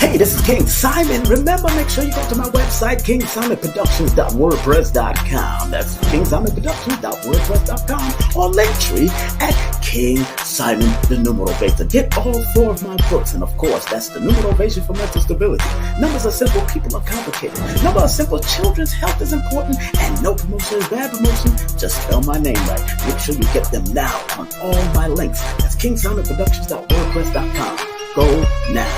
Hey, this is King Simon. Remember, make sure you go to my website, KingSimonProductions.wordpress.com. That's KingSimonProductions.wordpress.com or Linktree at King Simon the Numerovation. Get all 4 of my books, and of course, that's the Numerovation for mental stability. Numbers are simple, people are complicated. Numbers are simple, children's health is important, and no promotion is bad promotion. Just spell my name right. Make sure you get them now on all my links. That's KingSimonProductions.wordpress.com. Go now.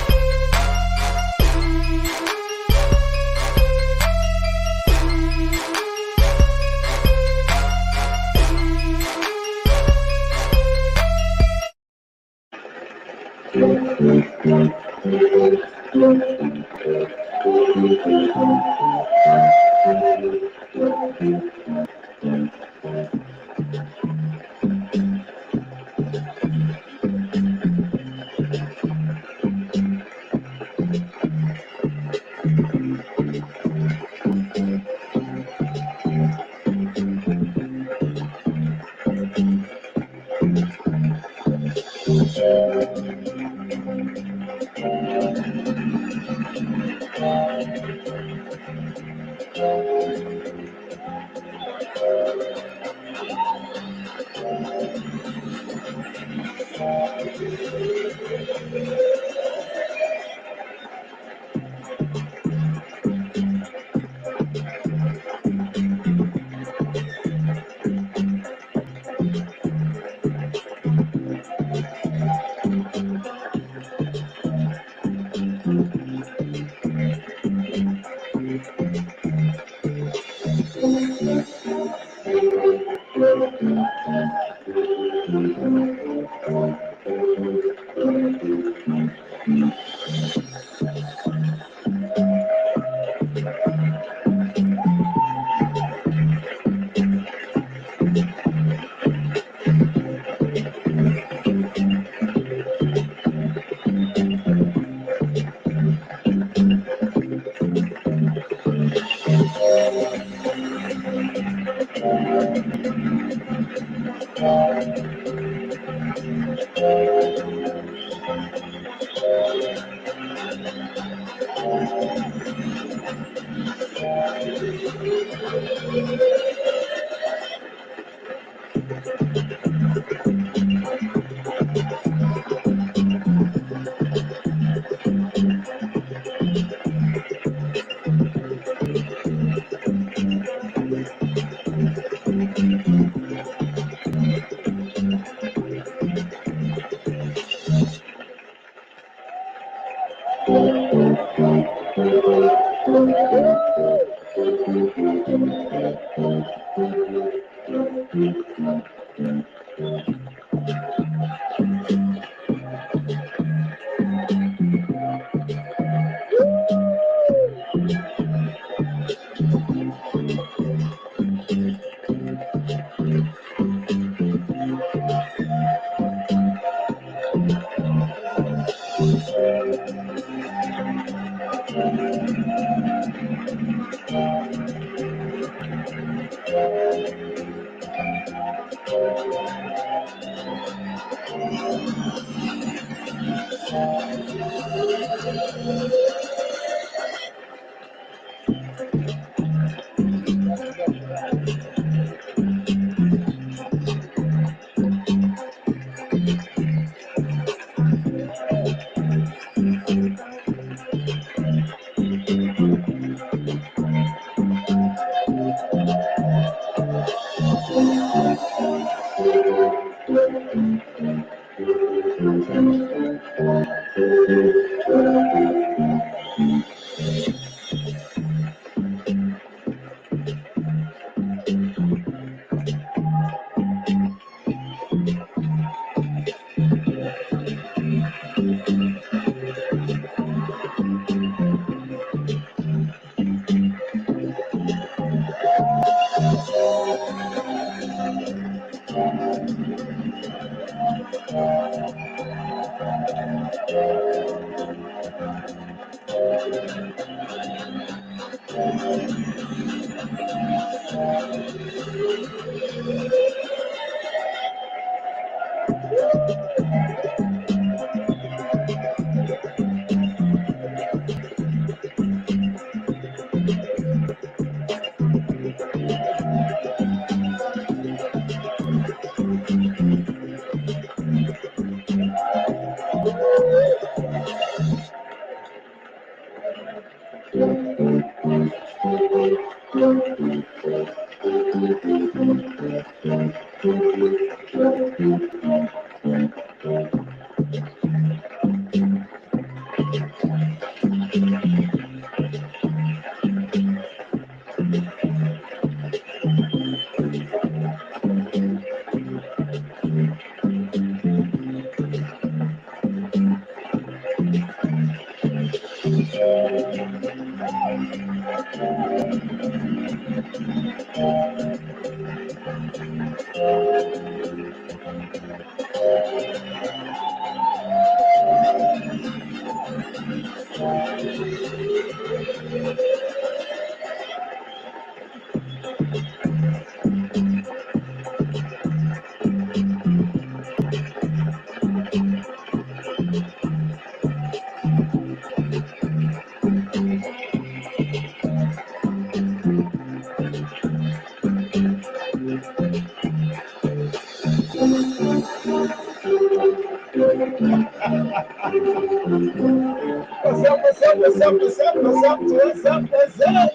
What's up?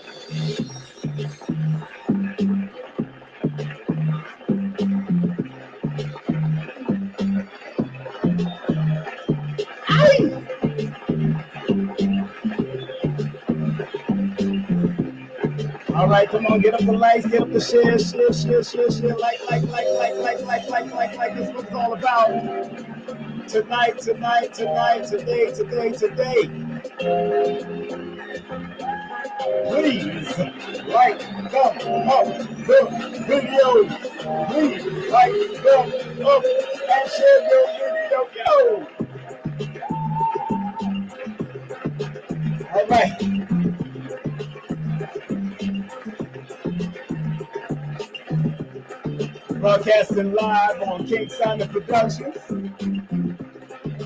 All right, come on, get up the likes, get up the share, like. This is what it's all about. Tonight, today. Please like, thumb up the video. Please like, thumb up, and share your video. Yo! All right. Broadcasting live on King Simon Productions.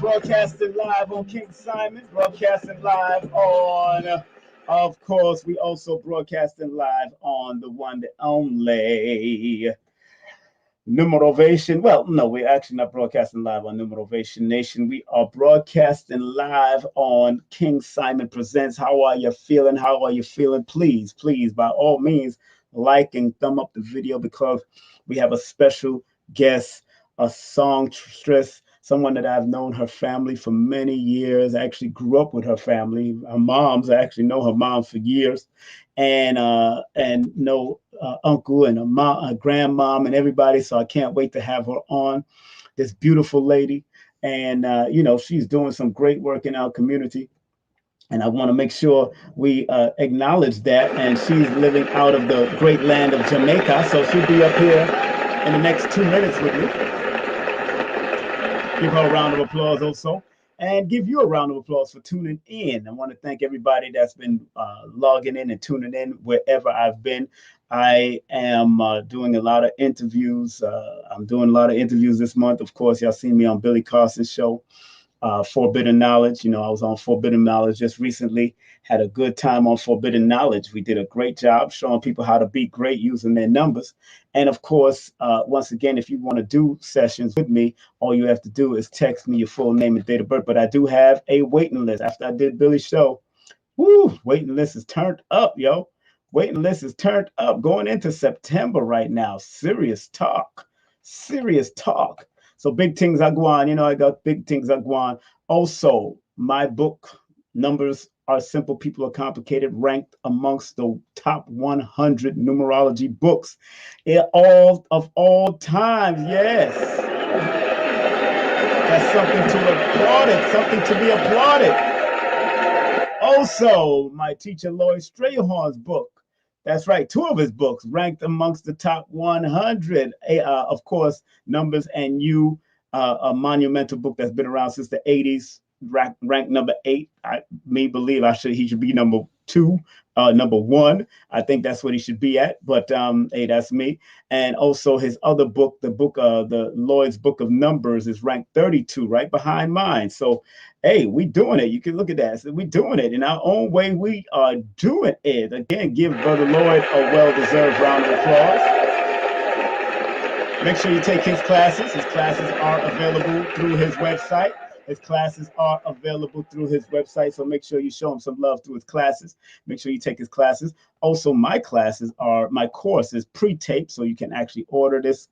Broadcasting live on King Simon. Broadcasting live on, of course, we also broadcasting live on the one and only Numerovation. Well, no, we're actually not broadcasting live on Numerovation Nation. We are broadcasting live on King Simon Presents. How are you feeling? How are you feeling? Please, by all means, like and thumb up the video because we have a special guest, a songstress, someone that I've known her family for many years. I actually grew up with her family. Her moms, I actually know her mom for years, and know uncle and a mom, a grandmom, and everybody. So I can't wait to have her on. This beautiful lady, and she's doing some great work in our community. And I want to make sure we acknowledge that. And she's living out of the great land of Jamaica. So she'll be up here in the next 2 minutes with me. Give her a round of applause also. And give you a round of applause for tuning in. I want to thank everybody that's been logging in and tuning in wherever I've been. I am doing a lot of interviews. I'm doing a lot of interviews this month. Of course, y'all seen me on Billy Carson's show. Forbidden Knowledge. I was on Forbidden Knowledge just recently. Had a good time on Forbidden Knowledge. We did a great job showing people how to be great using their numbers. And of course, once again, if you want to do sessions with me, all you have to do is text me your full name and date of birth. But I do have a waiting list. After I did Billy's show, waiting list is turned up, yo. Waiting list is turned up going into September right now. Serious talk. So big things are going. I got big things are going. Also, my book, Numbers Are Simple, People Are Complicated, ranked amongst the top 100 numerology books of all times. Yes. That's something to be applauded. Also, my teacher, Lloyd Strayhorn's book. That's right. 2 of his books ranked amongst the top 100. Of course, Numbers and You, a monumental book that's been around since the 80s, ranked number 8. He should be number 2, number 1. I think that's what he should be at. But hey, that's me. And also his other book, the Lloyd's Book of Numbers, is ranked 32, right behind mine. So hey, we doing it. You can look at that. So we doing it in our own way. We are doing it. Again, give Brother Lloyd a well-deserved round of applause. Make sure you take his classes. His classes are available through his website. So make sure you show him some love through his classes. Make sure you take his classes. Also, my course is pre-taped, so you can actually order this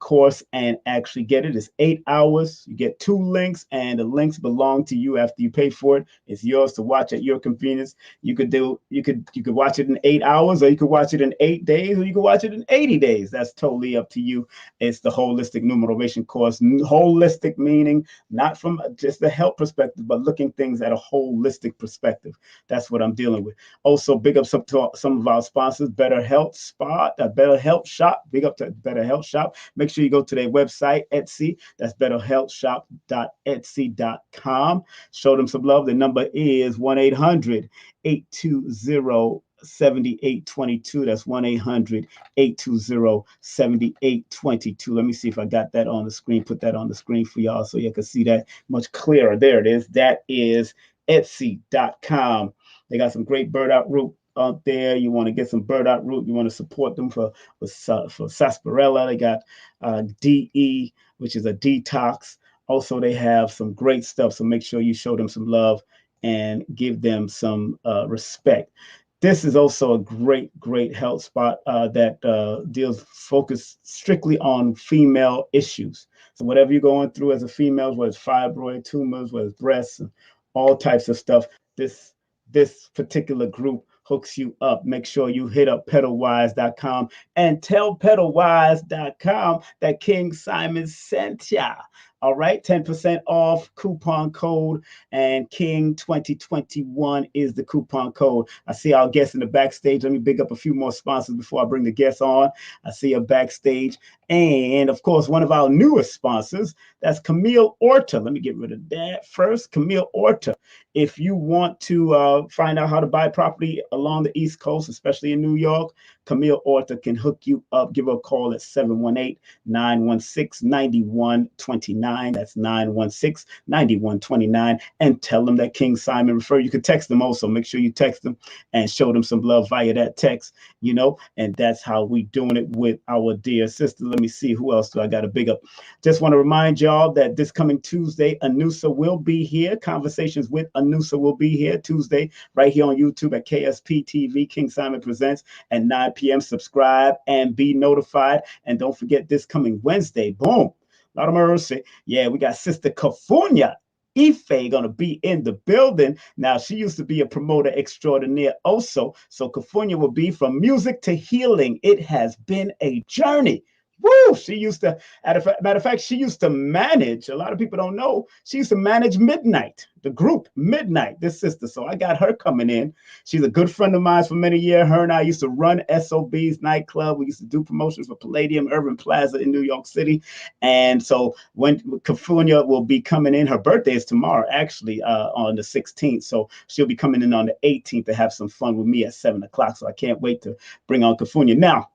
course and actually get it. It's 8 hours. You get 2 links, and the links belong to you after you pay for it. It's yours to watch at your convenience. You could watch it in 8 hours, or you could watch it in 8 days, or you could watch it in 80 days. That's totally up to you. It's the holistic numerovation course. Holistic meaning not from just a health perspective, but looking things at a holistic perspective. That's what I'm dealing with. Also, big up some of our sponsors, Better Health Spot, Better Health Shop. Big up to Better Health Shop. Make sure you go to their website, Etsy. That's betterhealthshop.etsy.com. Show them some love. The number is 1-800-820-7822. That's 1-800-820-7822. Let me see if I got that on the screen. Put that on the screen for y'all so you can see that much clearer. There it is. That is Etsy.com. They got some great burdock root out there. You want to get some burdock root. You want to support them for sarsaparilla. They got DE, which is a detox. Also, they have some great stuff. So make sure you show them some love and give them some respect. This is also a great health spot that focus strictly on female issues. So whatever you're going through as a female, whether it's fibroid, tumors, whether it's breasts, all types of stuff, this particular group hooks you up. Make sure you hit up pedalwise.com and tell pedalwise.com that King Simon sent ya. All right, 10% off coupon code, and King 2021 is the coupon code. I see our guests in the backstage. Let me big up a few more sponsors before I bring the guests on. I see a backstage. And of course, one of our newest sponsors, that's Camille Orta. Let me get rid of that first. Camille Orta. If you want to find out how to buy property along the East Coast, especially in New York, Camille Orta can hook you up. Give her a call at 718-916-9129. That's 916-9129. And tell them that King Simon referred. You can text them also. Make sure you text them and show them some love via that text, and that's how we doing it with our dear sister. Let me see, who else do I got to big up? Just want to remind y'all that this coming Tuesday, Anusa will be here. Conversations with Anusa will be here Tuesday, right here on YouTube at KSPTV, King Simon Presents, at 9 p.m. Subscribe and be notified. And don't forget, this coming Wednesday, boom, Lord of mercy. Yeah, we got Sister Kafunya Ife gonna be in the building. Now, she used to be a promoter extraordinaire also. So Kafunya will be from music to healing. It has been a journey. Woo! She used to, matter of fact, she used to manage, a lot of people don't know, she used to manage Midnight, the group Midnight, this sister. So I got her coming in. She's a good friend of mine for many years. Her and I used to run SOB's nightclub. We used to do promotions for Palladium, Urban Plaza in New York City. And so when Kafunya will be coming in, her birthday is tomorrow, actually, on the 16th. So she'll be coming in on the 18th to have some fun with me at 7 o'clock. So I can't wait to bring on Kafunya. Now,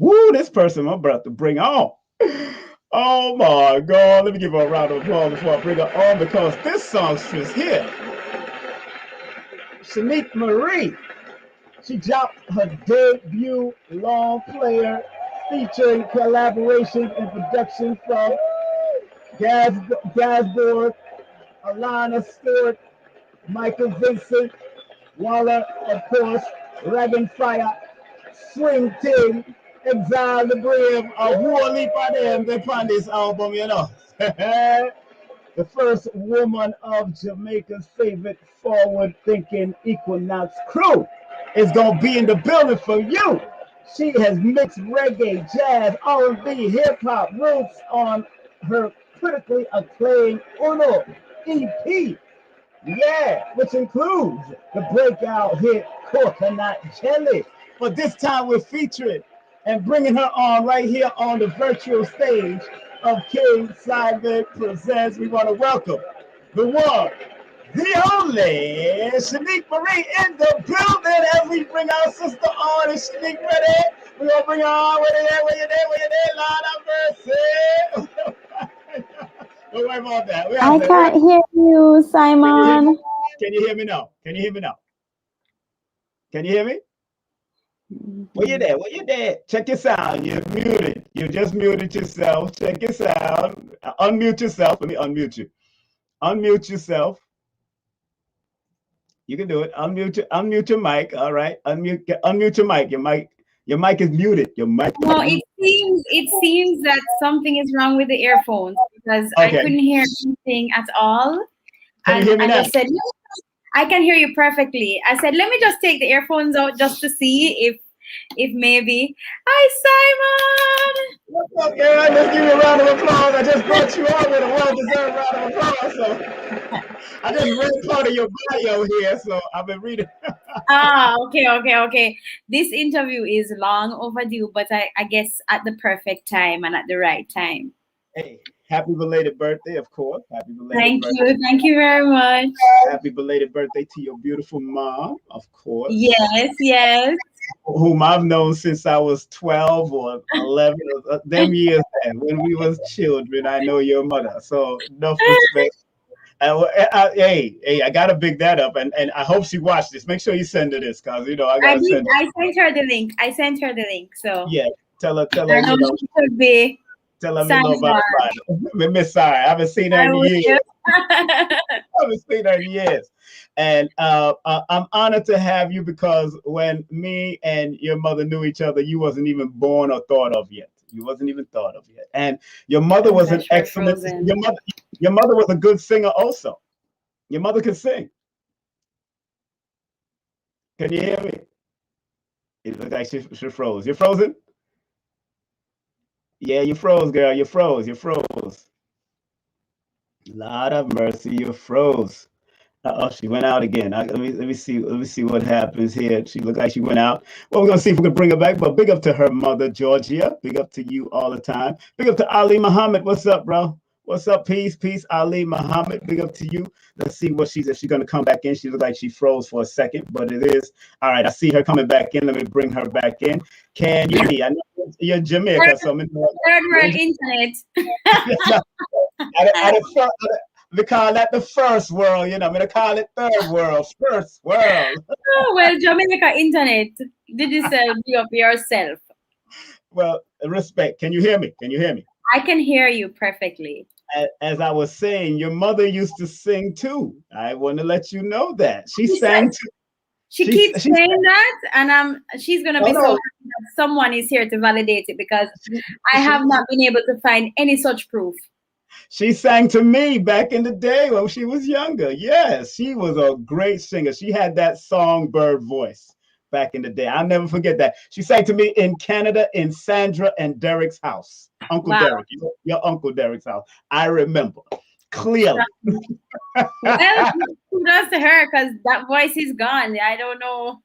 woo, this person I'm about to bring on. Oh my God. Let me give her a round of applause before I bring her on, because this songstress here, Shanique Marie, she dropped her debut long player featuring collaboration and production from Gasboard, Alana Stewart, Michael Vincent, Waller, of course, Dragon Fire, Swing Ting, Exile the Brave, a whole heap of them they on this album, The first woman of Jamaica's favorite forward-thinking Equinox crew is gonna be in the building for you. She has mixed reggae, jazz, R&B, hip-hop roots on her critically acclaimed Uno EP. Yeah, which includes the breakout hit Coconut Jelly. But this time we're featuring and bringing her on right here on the virtual stage of King Simon Presents. We want to welcome the one, the only, Shanique Marie in the building as we bring our sister on. Is Shanique ready? We're going to bring her on. Where you there, Lord of mercy. Don't worry about that. I can't hear you, Simon. Can you hear me now? Can you hear me now? Can you hear me? Where you there? Check your sound. You're muted. You just muted yourself. Check your sound. Unmute yourself. Let me unmute you. Unmute yourself. You can do it. Unmute your mic. All right. Unmute your mic. Your mic is muted. Your mic. No, it's seems that something is wrong with the earphones because I Okay. couldn't hear anything at all. Can you And hear me I now? just said, "No, I can hear you perfectly." I said, let me just take the earphones out just to see if maybe. Hi, Simon. What's up, girl? Let's give you a round of applause. I just brought you on with a well-deserved round of applause. So I just read part of your bio here, so I've been reading. Ah, okay. This interview is long overdue, but I guess at the perfect time and at the right time. Hey, happy belated birthday, of course. Happy belated birthday. Thank you very much. Happy belated birthday to your beautiful mom, of course. Yes. Whom I've known since I was 12 or 11, them years back when we was children. I know your mother, so enough respect. Hey, I gotta big that up, and I hope she watched this. Make sure you send her this, cause I gotta send her. I sent her the link. So Yeah, tell her, I know she should be. tell her me love about it. Miss Sorry, I haven't seen her in years. I haven't seen her in years. And I'm honored to have you because when me and your mother knew each other, you wasn't even born or thought of yet. You wasn't even thought of yet. And your mother was an excellent. Your mother was a good singer also. Your mother could sing. Can you hear me? It looks like she froze. You're frozen? Yeah, you froze, girl. You froze. Lord of mercy, you froze. Oh, she went out again. Let me see what happens here. She looked like she went out. Well, we're gonna see if we can bring her back. But big up to her mother, Georgia. Big up to you all the time. Big up to Ali Muhammad. What's up, bro? What's up? Peace, Ali Muhammad. Big up to you. Let's see what if she's gonna come back in. She looked like she froze for a second, but it is all right. I see her coming back in. Let me bring her back in. Can you hear? I know you're in Jamaica, so I'm in third world internet. We call that the first world, I'm gonna call it third world, first world. Oh, well, Jamaica internet. Did you say be up yourself? Well, respect. Can you hear me? I can hear you perfectly. As I was saying, your mother used to sing too. I want to let you know that she sang too. She keeps saying that, and she's gonna be so happy that someone is here to validate it because I have not been able to find any such proof. She sang to me back in the day when she was younger. Yes, she was a great singer. She had that songbird voice back in the day. I'll never forget that. She sang to me in Canada in Sandra and Derek's house. Uncle Derek, your Uncle Derek's house. I remember clearly. Well, kudos to her because that voice is gone. I don't know.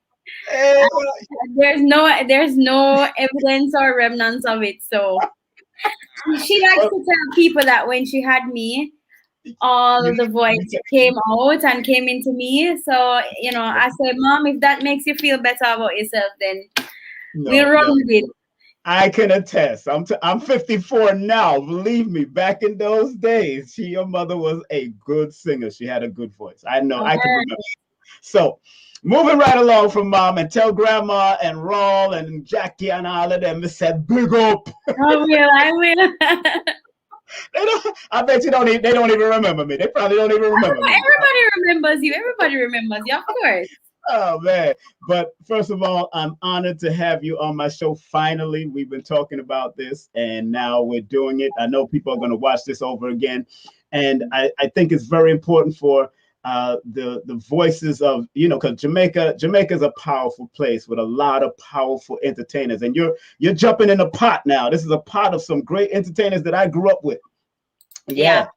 There's no evidence or remnants of it. So she likes to tell people that when she had me, all the voice came out and came into me. So, I said, Mom, if that makes you feel better about yourself, then we'll run with it. I can attest. I'm 54 now. Believe me, back in those days, your mother was a good singer. She had a good voice. I know. I can remember. So, moving right along from Mom, and tell Grandma and Raul and Jackie and all of them, said big up. I will. I bet they don't even remember me. They probably don't even remember me. Everybody remembers you, of course. Oh man. But first of all, I'm honored to have you on my show. Finally, we've been talking about this and now we're doing it. I know people are going to watch this over again. And I think it's very important for the voices of, because Jamaica is a powerful place with a lot of powerful entertainers. And you're jumping in a pot now. This is a pot of some great entertainers that I grew up with. Yeah.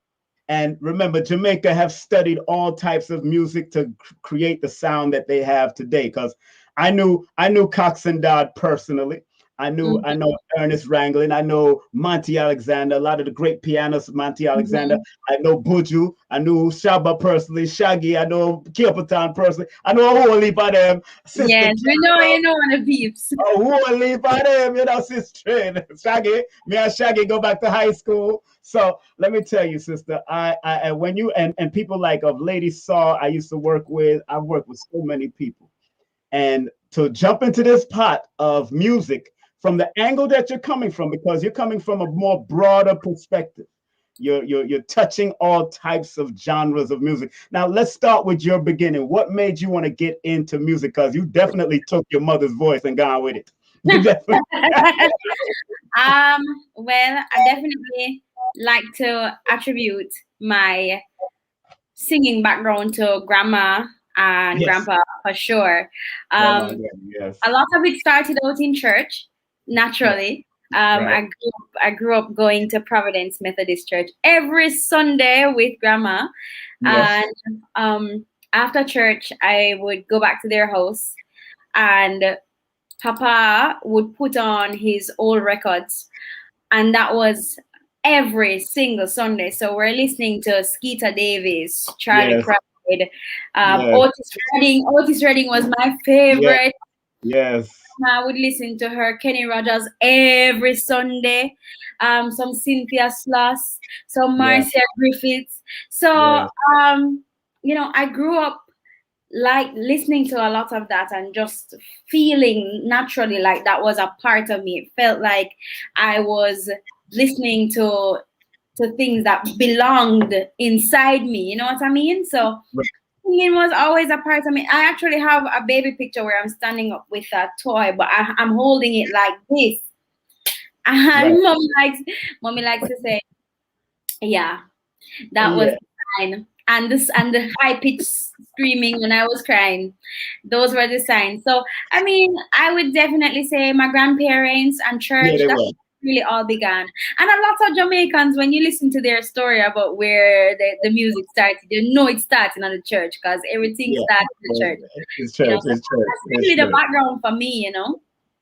And remember, Jamaica have studied all types of music to create the sound that they have today. Because I knew Cox and Dodd personally. I know Ernest Ranglin. I know Monty Alexander, a lot of the great pianists, Monty Alexander. I know Buju. I knew Shaba personally, Shaggy. I know Kiopatan personally. I know a whole heap of them. Yes, you know one of peeps. A whole heap of them, sister. Shaggy, me and Shaggy go back to high school. So let me tell you, sister, I when you and people like of Lady Saw, I used to work with. I've worked with so many people, and to jump into this pot of music from the angle that you're coming from, because you're coming from a more broader perspective. You're touching all types of genres of music. Now let's start with your beginning. What made you want to get into music? Because you definitely took your mother's voice and gone with it. Well, I definitely like to attribute my singing background to grandma and Yes. grandpa for sure. Grandma, Um, yes. a lot of it started out in church, Yes. naturally. Right. I grew up going to Providence Methodist Church every Sunday with grandma, Yes. and after church, I would go back to their house, and Papa would put on his old records, and that was every single Sunday. So we're listening to Skeeter Davis, Charlie Yes. Pride, Yes. Otis Redding. Otis Redding was my Yes. favorite. Yes. I would listen to her, Kenny Rogers, every Sunday. Some Cynthia Sloss, some Yes. Marcia Griffiths. So, Yes. I grew up like listening to a lot of that and just feeling naturally like that was a part of me. It felt like I was listening to things that belonged inside me. You know what I mean? So Right. singing was always a part of me. I actually have a baby picture where I'm standing up with a toy, but I'm holding it like this. Right. And mommy likes to say, yeah, that was Yeah. the sign. And the high pitched screaming when I was crying. Those were the signs. So I mean, I would definitely say my grandparents and Yeah, church, they that's were. really all began. And a lot of Jamaicans, when you listen to their story about where the music started, you know it started in the church because everything Yeah. started in the Well, church. it's You know, church. so It's church. that's It's really the church. background for me.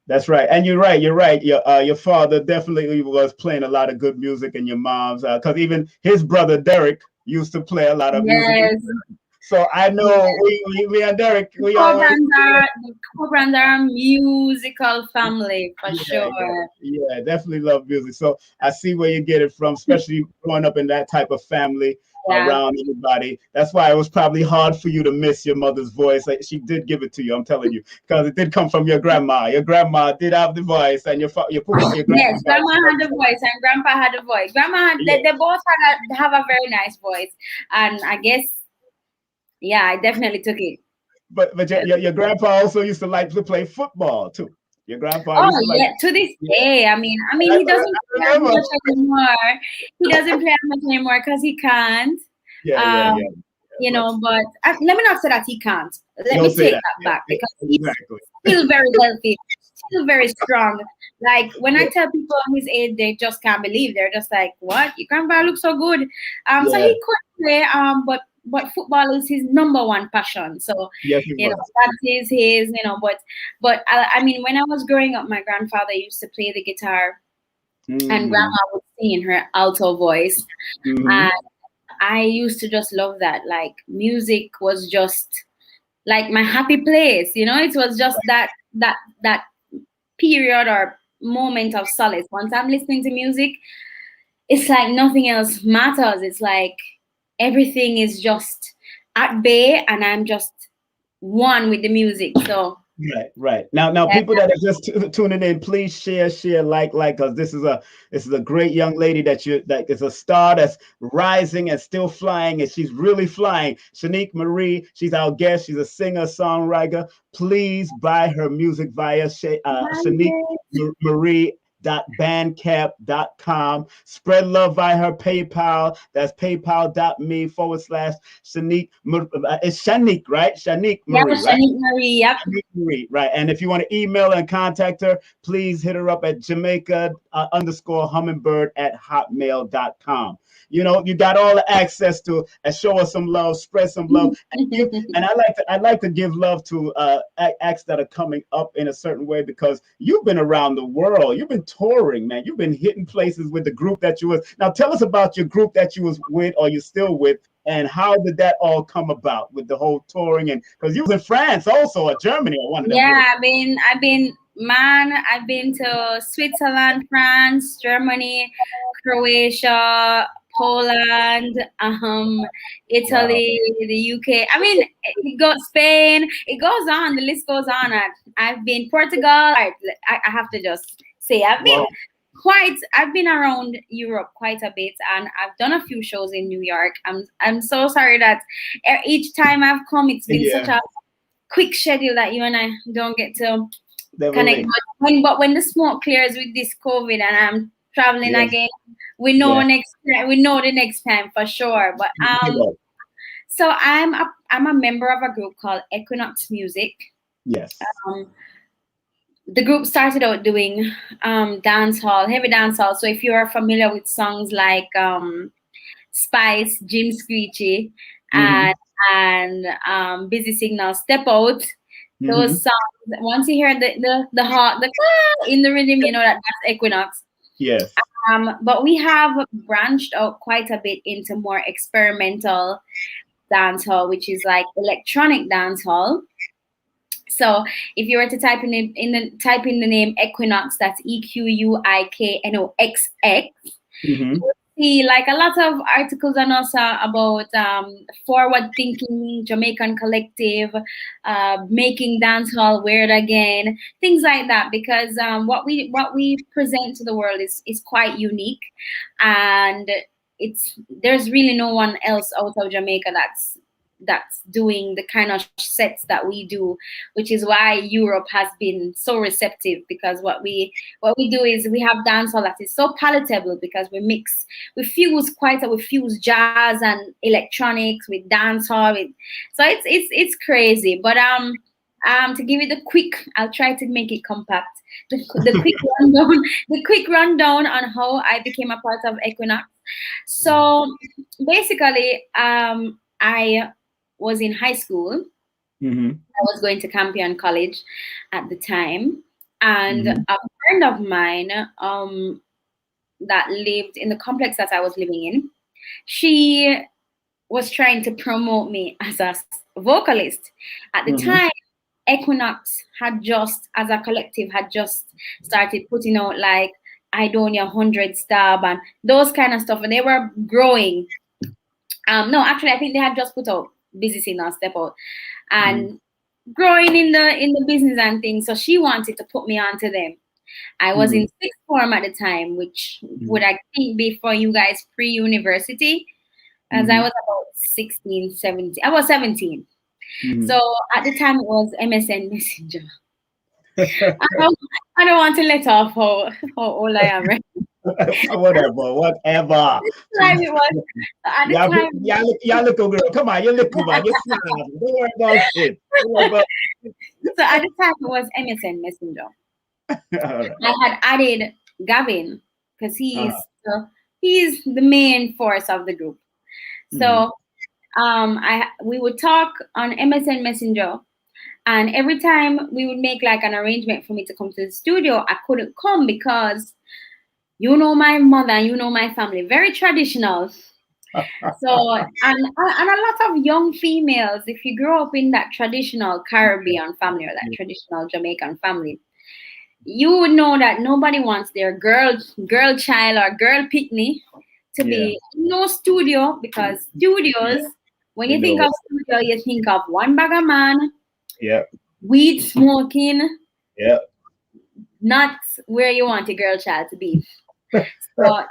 That's right, and you're right. You're right. Your father definitely was playing a lot of good music, and your mom's because even his brother Derek used to play a lot of music. Yes. So I know we and Derek, we always The Cobrans are a musical family for yeah, sure. yeah, definitely love music. So I see where you get it from, especially growing up in that type of family Yeah. around everybody. That's why it was probably hard for you to miss your mother's voice. Like, she did give it to you, I'm telling you, because it did come from your grandma. Your grandma did have the voice, and your Yes, grandpa. grandma had the voice and grandpa had the voice. Grandma had Yeah. they both have a very nice voice. And I guess I definitely took it. But your grandpa also used to like to play football too. Your grandpa Oh used to like. yeah, to this Yeah, day. I mean he doesn't play I as remember. much anymore. He doesn't play as much anymore because he can't. Yeah. But But let me not say that he can't. Let don't me say take that. that back Yeah, because he's exactly. still very healthy, still very strong. Like when I tell people his age, they just can't believe. They're just like, "What? Your grandpa looks so good." So Yeah. he could play. But football is his number one passion. So Yes, it was. that is his. But I mean, when I was growing up, my grandfather used to play the guitar, and Mm-hmm. grandma would sing in her alto voice. Mm-hmm. I used to just love that. Like music was just like my happy place. It was just that period or moment of solace. Once I'm listening to music, it's like nothing else matters. It's like everything is just at bay, and I'm just one with the music. So Right. Now, yeah, people that are just tuning in, please share, like, because this is a great young lady that is a star that's rising and still flying, and she's really flying. Shanique Marie, she's our guest. She's a singer, songwriter. Please buy her music via Shanique Marie bandcamp.com. Spread love via her PayPal. That's paypal.me/Shanique. It's Shanique, right? Shanique Marie, right? Shanique Marie. Yep. Shanique Marie, right. And if you want to email and contact her, please hit her up at Jamaica_hummingbird@hotmail.com. You got all the access to and show us some love, spread some love. And I like to give love to acts that are coming up in a certain way, because you've been around the world. You've been touring, man. You've been hitting places with the group that you was. Now tell us about your group that you was with, or you're still with, and how did that all come about with the whole touring? And because you was in France also, or Germany, or one of them. Yeah, I've been to Switzerland, France, Germany, Croatia, Poland, Italy, the UK. I mean, Spain. It goes on. The list goes on. I've been Portugal. I have to just say I've been around Europe quite a bit, and I've done a few shows in New York. I'm so sorry that each time I've come, it's been such a quick schedule that you and I don't get to connect. But when the smoke clears with this COVID and I'm traveling again, we know the next time for sure. But so I'm a member of a group called Equinox Music. Yes. The group started out doing dancehall, heavy dancehall. So if you are familiar with songs like Spice, Jim Screechy, and Busy Signal, Step Out, those songs. Once you hear the heart, in the rhythm, you know that's Equinox. Yes. But we have branched out quite a bit into more experimental dancehall, which is like electronic dancehall. So if you were to type in the name Equinox, that's EQUIKNOXX, you'll see like a lot of articles on us about forward thinking Jamaican collective, making dancehall weird again, things like that. Because what we present to the world is quite unique, and there's really no one else out of Jamaica that's doing the kind of sets that we do, which is why Europe has been so receptive, because what we do is we have dancehall that is so palatable, because we fuse jazz and electronics with dancehall. So it's crazy. But to give you I'll try to make it compact. The quick rundown on how I became a part of Equinox. So basically, I was in high school. I was going to Campion College at the time, and a friend of mine that lived in the complex that I was living in, she was trying to promote me as a vocalist. At the time, Equinox as a collective, had just started putting out like Idonia 100 Stab and those kind of stuff, and they were growing. No, actually, I think they had just put out Busy Signal, Step Out, and growing in the business and things. So she wanted to put me onto them. I was in sixth form at the time, which would I think be for you guys pre-university, as I was about 16, 17. I was 17. So at the time it was MSN Messenger. I don't want to let off how old I am, right? Whatever. Time it was at the time. Y'all little girl, come on, you little man, you smile. Don't worry about it. So at the time it was MSN Messenger. I had added Gavin because he's the main force of the group. So we would talk on MSN Messenger. And every time we would make like an arrangement for me to come to the studio, I couldn't come because you know my mother, you know my family, very traditional. So and a lot of young females, if you grow up in that traditional Caribbean family or that traditional Jamaican family, you would know that nobody wants their girl child or girl picnic to be in no studio, because studios, when you think of studio, you think of one bag of man. Weed smoking. Not where you want a girl child to be. So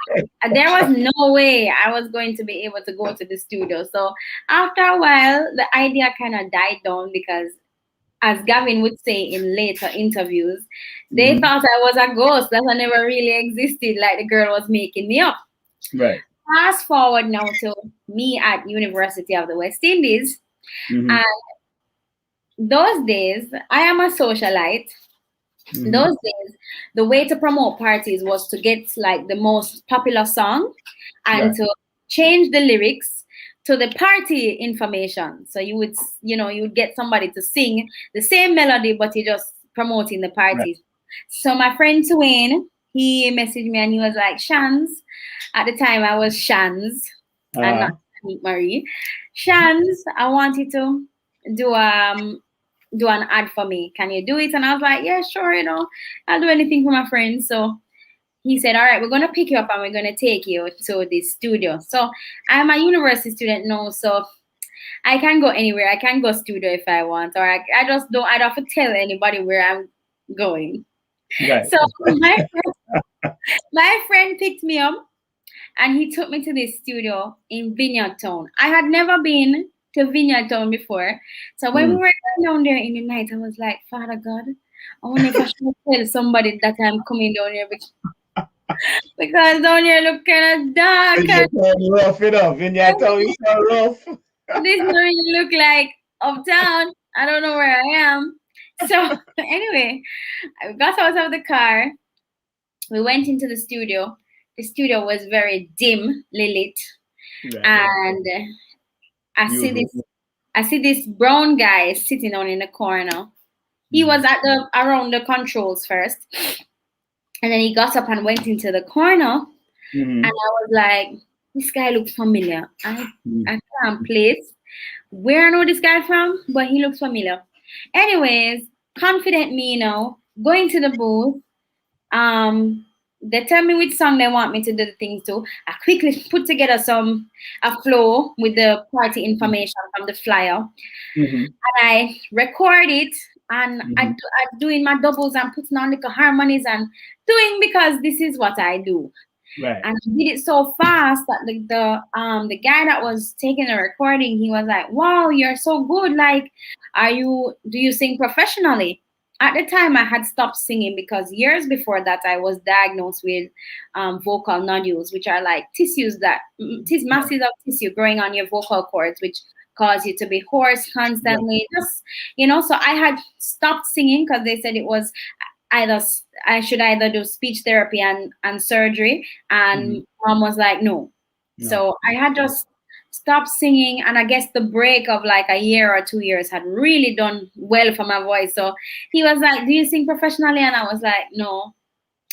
there was no way I was going to be able to go to the studio. So after a while, the idea kind of died down, because as Gavin would say in later interviews, they thought I was a ghost that I never really existed, like the girl was making me up. Right. Fast forward now to me at University of the West Indies. And those days, I am a socialite. Those days, the way to promote parties was to get like the most popular song and to change the lyrics to the party information. So you would get somebody to sing the same melody, but you're just promoting the parties. So my friend Twain, he messaged me and he was like, Shans, at the time I was Shans and not Shanique Marie. Shans, I want you to do an ad for me. Can you do it? And I was like, yeah, sure, I'll do anything for my friends. So he said, all right, we're going to pick you up and we're going to take you to the studio. So I'm a university student now, so I can go anywhere. I can go studio if I want, or I just don't, I don't have to tell anybody where I'm going. Right. So my friend picked me up and he took me to this studio in Vineyard Town. I had never been to Vineyard Town before. So when we were going down there in the night, I was like, Father God, I wonder if I should tell somebody that I'm coming down here because down here look kind of dark and Rough it up, and you tell you so rough. this don't really look like uptown. I don't know where I am. So anyway, I got out of the car. We went into the studio. The studio was very dim, lit, and I see this brown guy sitting down in the corner. He was at around the controls first, and then he got up and went into the corner. And I was like, this guy looks familiar. I can't place where I know this guy from, but he looks familiar. Anyways, confident me, going to the booth. They tell me which song they want me to do the things to. I quickly put together a flow with the party information from the flyer. And I record it, and I'm doing my doubles and putting on little harmonies and doing, because this is what I do. Right. And I did it so fast that the guy that was taking the recording, he was like, wow, you're so good. Like, do you sing professionally? At the time, I had stopped singing because years before that, I was diagnosed with vocal nodules, which are like tissues masses of tissue growing on your vocal cords, which cause you to be hoarse constantly. Just, so I had stopped singing because they said it was I should either do speech therapy and surgery. And mom was like, no. So I had just stopped singing, and I guess the break of like a year or 2 years had really done well for my voice. So he was like, do you sing professionally? And I was like, no,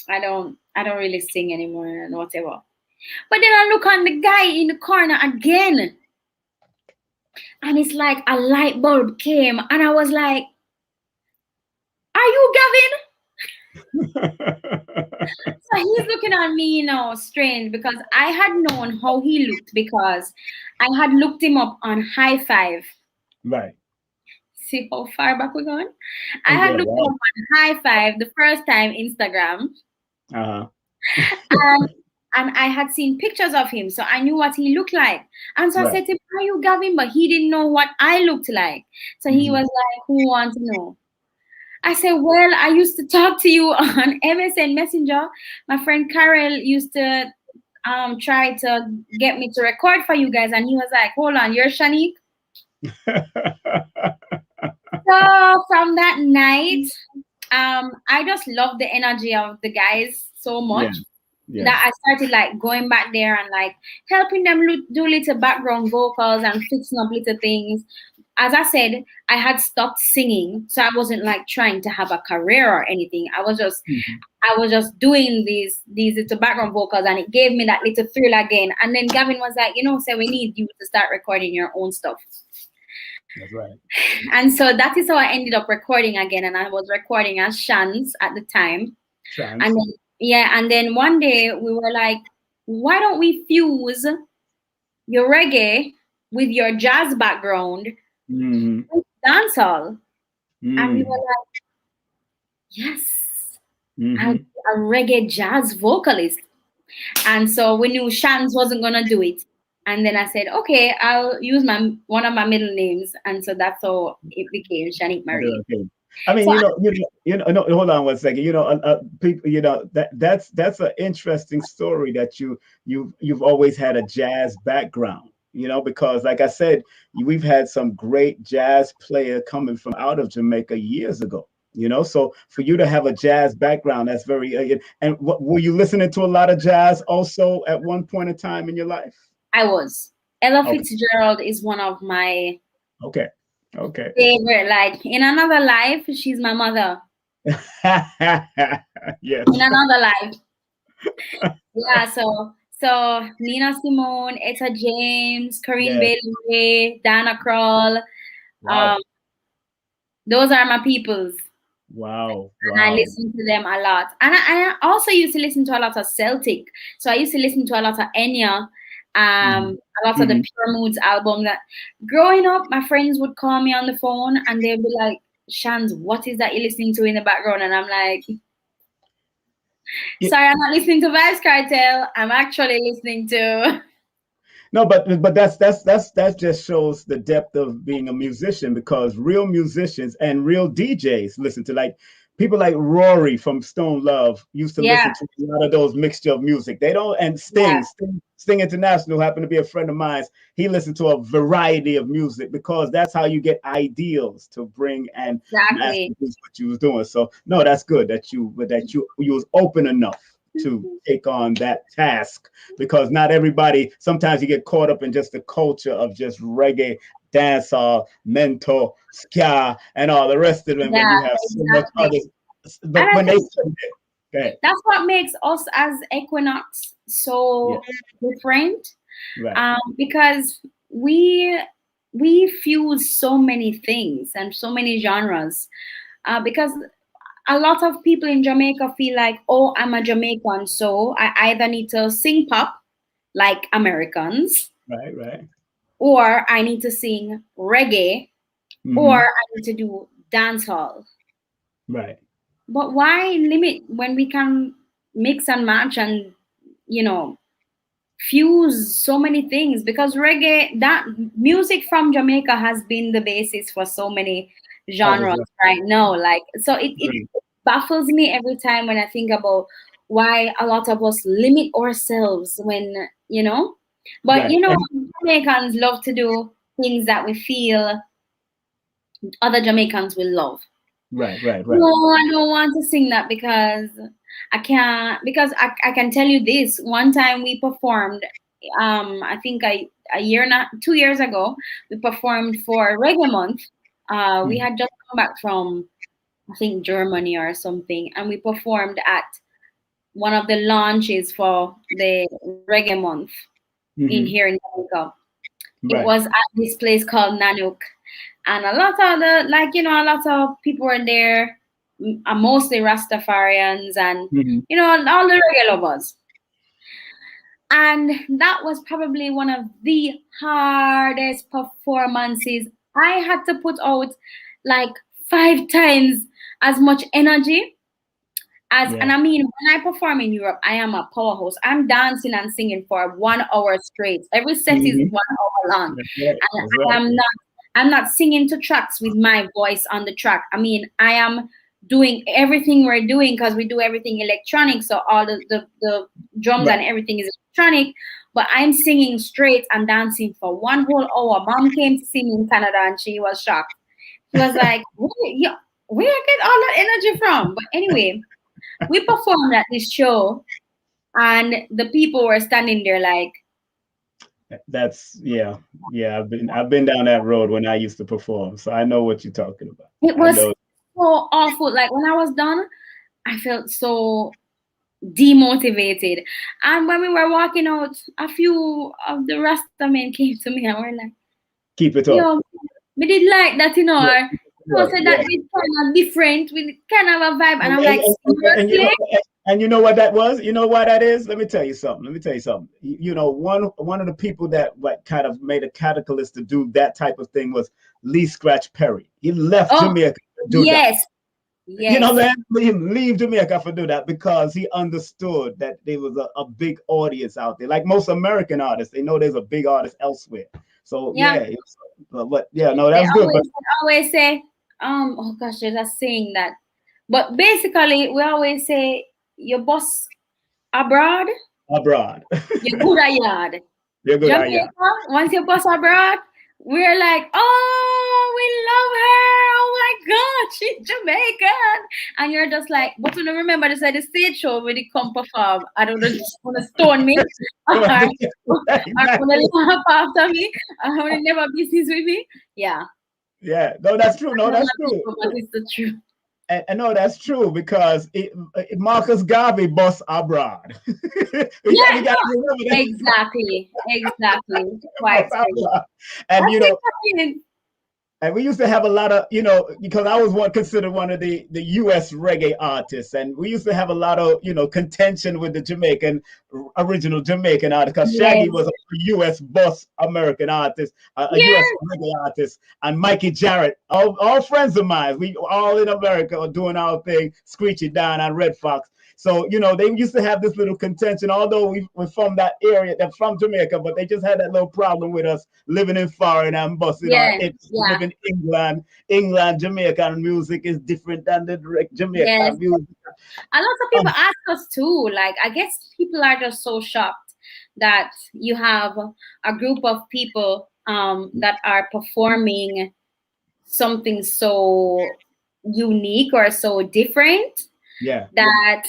I don't really sing anymore and whatever. But then I look on the guy in the corner again, and it's like a light bulb came, and I was like, are you Gavin? So he's looking at me, strange, because I had known how he looked because I had looked him up on High Five. Right. See how far back we're going? I had looked him up on High Five the first time, Instagram. And I had seen pictures of him, so I knew what he looked like. And so I said to him, are you Gavin? But he didn't know what I looked like. So he was like, who wants to know? I said, well, I used to talk to you on MSN Messenger. My friend Carol used to try to get me to record for you guys. And he was like, hold on, you're Shanique? So from that night, I just loved the energy of the guys so much that I started like going back there and like helping them do little background vocals and fixing up little things. As I said, I had stopped singing, so I wasn't like trying to have a career or anything. I was just doing these little background vocals, and it gave me that little thrill again. And then Gavin was like, so we need you to start recording your own stuff. That's right. And so that is how I ended up recording again, and I was recording as Shans at the time. And then and then one day we were like, why don't we fuse your reggae with your jazz background? Dancehall. And we were like, yes, I'll be a reggae jazz vocalist. And so we knew Shans wasn't gonna do it. And then I said, okay, I'll use one of my middle names. And so that's how it became Shanique Marie. Okay. I mean, no, hold on one second. People, that's an interesting story that you've always had a jazz background. Because like I said, we've had some great jazz player coming from out of Jamaica years ago, so for you to have a jazz background, that's very, and were you listening to a lot of jazz also at one point in time in your life? I was. Ella Fitzgerald is one of my favorite, like in another life, she's my mother. Yes. In another life. Yeah, so Nina Simone, Etta James, Corinne Bailey, Dana Kroll. Wow. Those are my peoples. Wow. And I listen to them a lot. And I also used to listen to a lot of Celtic. So I used to listen to a lot of Enya, a lot of the Pure Moods albums. Growing up, my friends would call me on the phone and they'd be like, Shans, what is that you're listening to in the background? And I'm like, sorry, I'm not listening to Vibes Cartel. I'm actually listening to. No, but that just shows the depth of being a musician, because real musicians and real DJs listen to, like people like Rory from Stone Love used to Yeah. listen to a lot of those mixture of music. They don't, and Sting International happened to be a friend of mine. He listened to a variety of music because that's how you get ideals to bring and mass produce what you was doing. So no, that's good that you was open enough to take on that task, because not everybody, sometimes you get caught up in just the culture of just reggae, dancehall, mental, ska, and all the rest of them. Yeah, when you have so much others, but when that's what makes us as Equinox so different. Right. Because we fuse so many things and so many genres. Because a lot of people in Jamaica feel like, oh, I'm a Jamaican, so I either need to sing pop like Americans, right, or I need to sing reggae, or I need to do dancehall. Right. But why limit when we can mix and match and, you know, fuse so many things? Because reggae, that music from Jamaica has been the basis for so many genres right now. Like, so it baffles me every time when I think about why a lot of us limit ourselves when, you know, but you know, Jamaicans love to do things that we feel other Jamaicans will love. Right. No, I don't want to sing that because I can't. Because I can tell you this. One time we performed, I think a year, not 2 years ago, we performed for Reggae Month. We had just come back from, I think, Germany or something, and we performed at one of the launches for the Reggae Month in here in Jamaica. It was at this place called Nanook. And a lot of the, like, you know, a lot of people were there, mostly Rastafarians and, you know, all the reggae lovers. And that was probably one of the hardest performances. I had to put out like 5 times as much energy as, and I mean, when I perform in Europe, I am a powerhouse. I'm dancing and singing for 1 hour straight. Every set is 1 hour long. And I'm not singing to tracks with my voice on the track. I mean, I am doing everything we're doing because we do everything electronic. So all the drums and everything is electronic. But I'm singing straight and dancing for 1 whole hour. Mom came to see me in Canada and she was shocked. She was like, where you get all that energy from? But anyway, we performed at this show and the people were standing there like, that's I've been down that road when I used to perform, so I know what you're talking about. It was so awful. Like when I was done, I felt so demotivated. And when we were walking out, a few of the Rasta men came to me and were like, keep it up. Yo, we did like that, you know. So said that it's kind of different. We kind of a vibe, and I'm like, and you know what that was? You know why that is? Let me tell you something. You know, one of the people that kind of made a catalyst to do that type of thing was Lee Scratch Perry. He left Jamaica to do that. Yes. You know, man, leave Jamaica for do that because he understood that there was a big audience out there. Like most American artists, they know there's a big artist elsewhere. So but no, that's good. But always say, oh gosh, there's a saying that. But basically, we always say, your boss abroad. You're good at yard. You're good Jamaica, at yard. Once your boss abroad, we're like, oh, we love her. Oh my God, she's Jamaican. And you're just like, but you don't remember this at the stage show where they come perform. I don't know, just want to stone me. Or want to laugh after me. Or want to never business with me. Yeah. Yeah. No, that's true. No, that's true. But it's the truth. And no, that's true because Marcus Garvey bus abroad. Exactly. Quite true. And you know, and we used to have a lot of, you know, because I was considered one of the U.S. reggae artists, and we used to have a lot of, you know, contention with the original Jamaican artist, because Shaggy was a U.S. bus American artist, a U.S. reggae artist, and Mikey Jarrett, all friends of mine. We all in America are doing our thing, Screechy Down and Red Fox. So, you know, they used to have this little contention, although we're from that area, they're from Jamaica, but they just had that little problem with us living in foreign and busting our hips, living in England, Jamaican music is different than the direct Jamaican music. A lot of people ask us too, like, I guess people are just so shocked that you have a group of people that are performing something so unique or so different. Yeah. That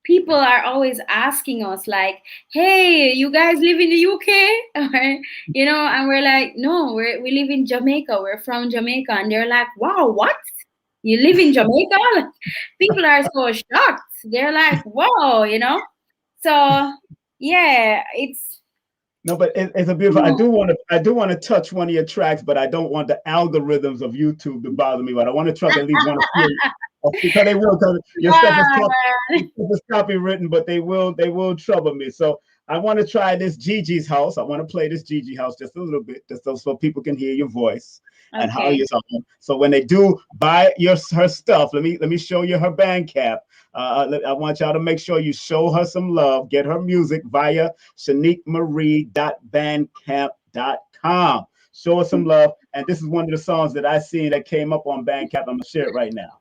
people are always asking us, like, hey, you guys live in the UK? Or, you know, and we're like, no, we live in Jamaica. We're from Jamaica. And they're like, wow, what? You live in Jamaica? Like, people are so shocked. They're like, whoa, you know? So yeah, it's no, but it's a beautiful. I do want to touch one of your tracks, but I don't want the algorithms of YouTube to bother me. But I want to try to at least one because they will. Because your stuff is copywritten, but they will trouble me. So I want to try this Gigi's house. I want to play this Gigi house just a little bit, just so people can hear your voice and how you sound. So when they do buy her stuff, let me show you her Bandcamp. I want y'all to make sure you show her some love. Get her music via shaniquemarie.bandcamp.com. Show her some love. And this is one of the songs that I seen that came up on Bandcamp. I'm going to share it right now.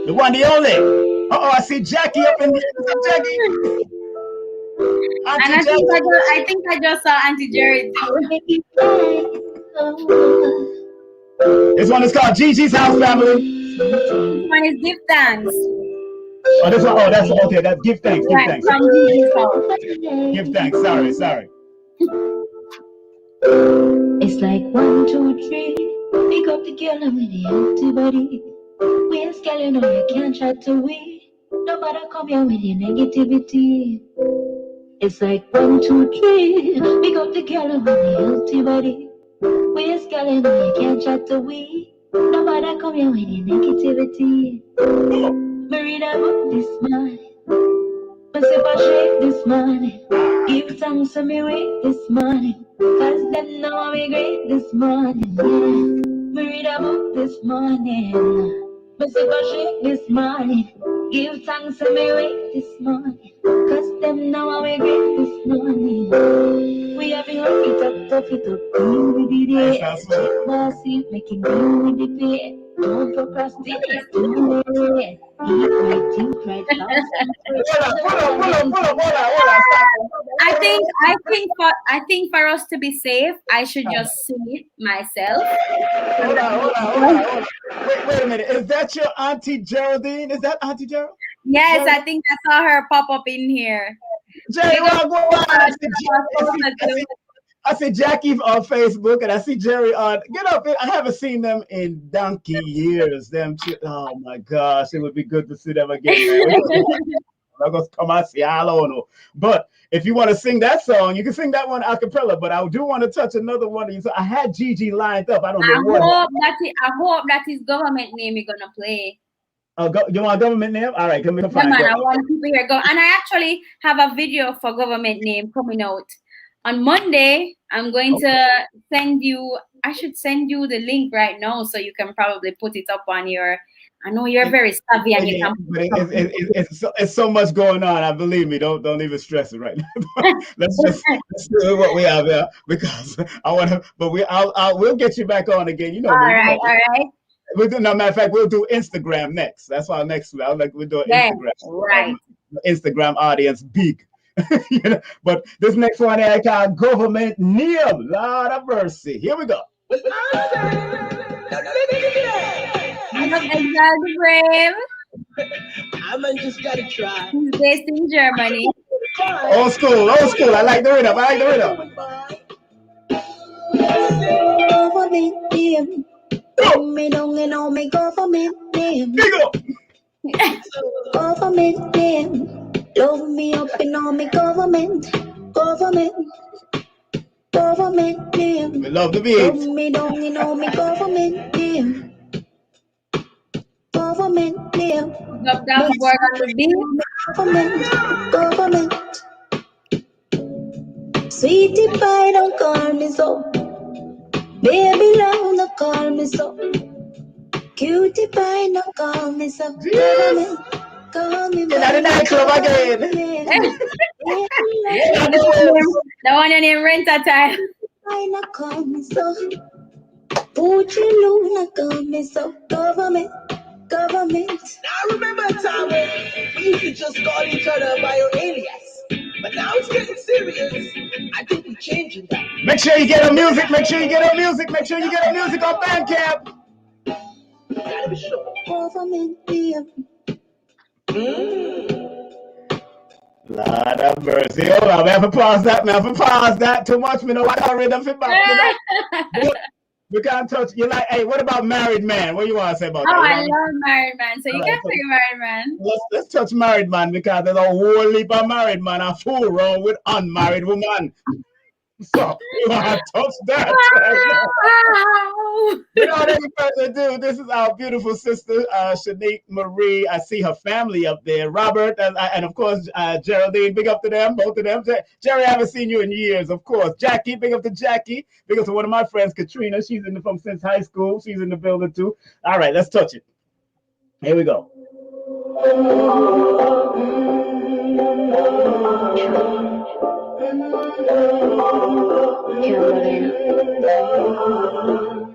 The one, the only. Uh-oh, I see Jackie up in here. What's up, Jackie? And I think I just saw Auntie Jerry too. This one is called Gigi's House, family. This one is Give Thanks. Oh, this one. Oh, that's okay. That's Give Thanks. Give Thanks. From Gigi's house. Give Thanks. Sorry. It's like 1, 2, 3. Pick up the girl with the empty body. We ain't girl, you know you can't try to win. Nobody come here with your negativity. It's like 1, 2, 3. Pick up the girl with the empty body. We ain't girl, you know you can't try to win. Nobody come here with your negativity. Me read a book this morning. Me sip a shake this morning. Give thanks to me wake this morning. Cause them know I'm great this morning. Me read a book this morning. Me sip a shake this morning. Give thanks to me wake this morning. Cause them know I'm great this morning. We have been rough it up, tough it up, deal with the day. Bossy, making deal with the pay. Don't procrastinate, do it. Eat right, think right, fast. Hold on. I think for us to be safe, I should just sing it myself. Hold on. Wait a minute. Is that your Auntie Geraldine? Is that Auntie Geraldine? Yes, I think I saw her pop up in here. I see Jackie on Facebook and I see Jerry on. Get up! I haven't seen them in donkey years. Oh my gosh, it would be good to see them again. I'm gonna come out, see, I don't know. But if you want to sing that song, you can sing that one a cappella. But I do want to touch another one of you. So I had Gigi lined up. I don't know what. I hope that is government name you're gonna play. You want government name? All right, let me find it. I want people here go. And I actually have a video for government name coming out on Monday. I'm going to send you. I should send you the link right now so you can probably put it up on your. I know you're very savvy and you can. It's so much going on. I believe me. Don't even stress it right now. let's do what we have here because I want to. But we'll get you back on again. You know. All right. We'll do. No, matter of fact, we'll do Instagram next. That's our next. We'll do Instagram. Right. Instagram audience big. You know, but this next one I call government name. Lord of mercy. Here we go. Exactly, brave. I just gotta try. He's based in Germany. Old school. I like the rhythm. Government name. Me don't know me government name. Government name. Love me up in all me government name. We love the beat. Love me down in all me government name. Government name. Love that word on the beat. Government. Sweetie pie don't call me so. Baby love, no call me so. Cutie pie, no call me so. Government, call me. In the nightclub again. The one your name Renta Time. I no call me so. Poochie Luna call me so. Government. Now remember a time when we used to just call each other by our alias. But now it's getting serious. I think we're changing that. Make sure you get our music. Make sure you get our music. Make sure you get our music on Bandcamp. Gotta be sure. Government. Lord have mercy. Hold on, man. Pause that. Too much. Me know what I read of it back. We can't touch. You like? Hey, what about Married Man? What do you want to say about that? Oh, I love Married Man. So you can play Married Man. Let's touch Married Man because there's a whole heap of married man and fool wrong with unmarried woman. So we want to touch that. Without any further ado, this is our beautiful sister, Shanique Marie. I see her family up there. Robert and of course Geraldine. Big up to them, both of them. Jerry, I haven't seen you in years, of course. Jackie, big up to Jackie. Big up to one of my friends, Katrina. She's from since high school. She's in the building too. All right, let's touch it. Here we go.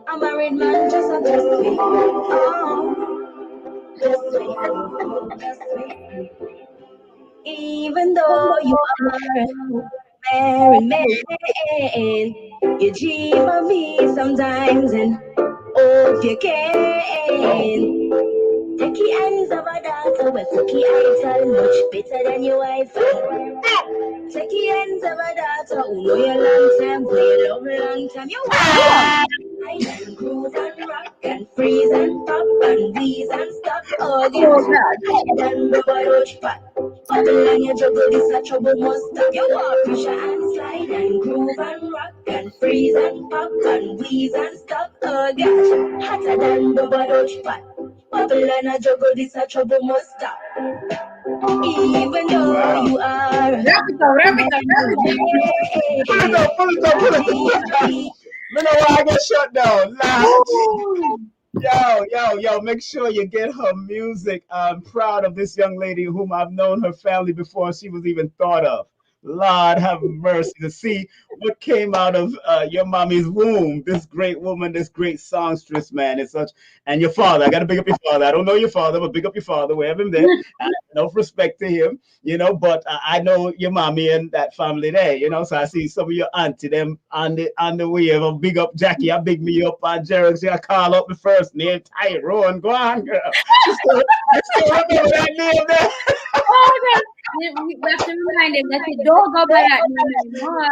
I'm married man, just me. Just me. Even though you are married man, you dream of me sometimes and hope you can. Take the hands of a daughter, but take the idol much better than your wife. Take the hands of a daughter who know you long time, who you love long time. You want and groove and rock and freeze and pop and wheeze and stop. Oh, God. And rubber roach pot. Bubble and you juggle, this a trouble must stop. You want pressure and slide and groove and rock and freeze and pop and wheeze and stop. Oh, God. Hotter than rubber roach pot. Bubble and a juggle, this a trouble must stop. Even though you are. Pull it up. You know why I get shut down. Yo, make sure you get her music. I'm proud of this young lady whom I've known her family before she was even thought of. Lord have mercy to see what came out of your mommy's womb. This great woman, this great songstress, man. It's such, and your father. I got to big up your father. I don't know your father, but big up your father. We have him there. No respect to him, but I know your mommy and that family there, So I see some of your auntie them on the way. Of big up Jackie. I big me up on Gerald. I call up the first name Tyrone. Go on, girl. You still remember that name there? Oh, God. We have to remind him that he don't go by that name anymore.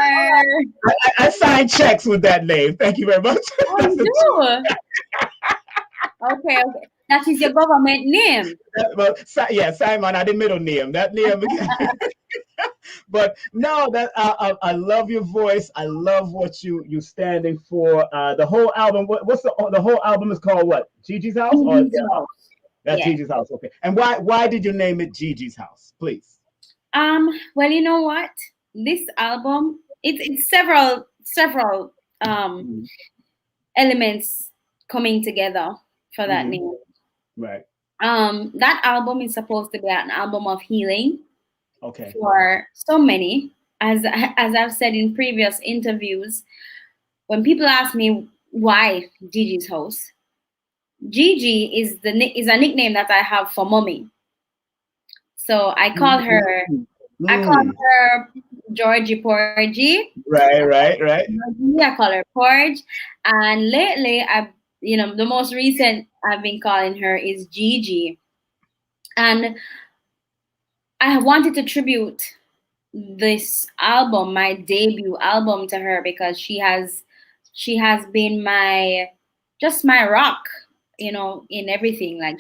I sign checks with that name. Thank you very much. Oh, okay. That is your government name. Well, yeah, Simon, I the middle name. That name. But no, that I love your voice. I love what you standing for. The whole album. What's the whole album is called? What? Gigi's House? Gigi's House. That's Gigi's House. Okay. And why did you name it Gigi's House? Please. Well, you know what? This album, it's several elements coming together for that name. Right. That album is supposed to be an album of healing. Okay. For so many, as I've said in previous interviews, when people ask me why Gigi's House, Gigi is a nickname that I have for mommy. So I call her. I call her Georgie Porgy. Right. I call her Porge, and lately the most recent I've been calling her is Gigi, and I wanted to tribute this album, my debut album, to her because she has been my rock, in everything. Like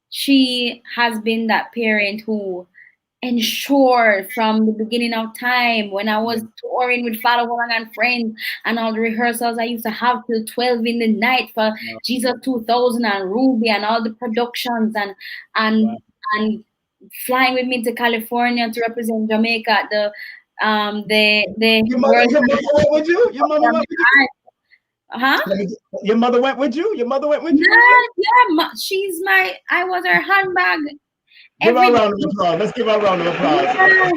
she has been that parent who ensured from the beginning of time when I was touring with Father Wong and friends and all the rehearsals I used to have till 12 in the night for Jesus 2000 and Ruby and all the productions and flying with me to California to represent Jamaica at the Your mother, what would you? Huh? Your mother went with you? Your mother went with you? Yeah, she's I was her handbag. Give her a round of applause. Let's give her a round of applause. Yeah.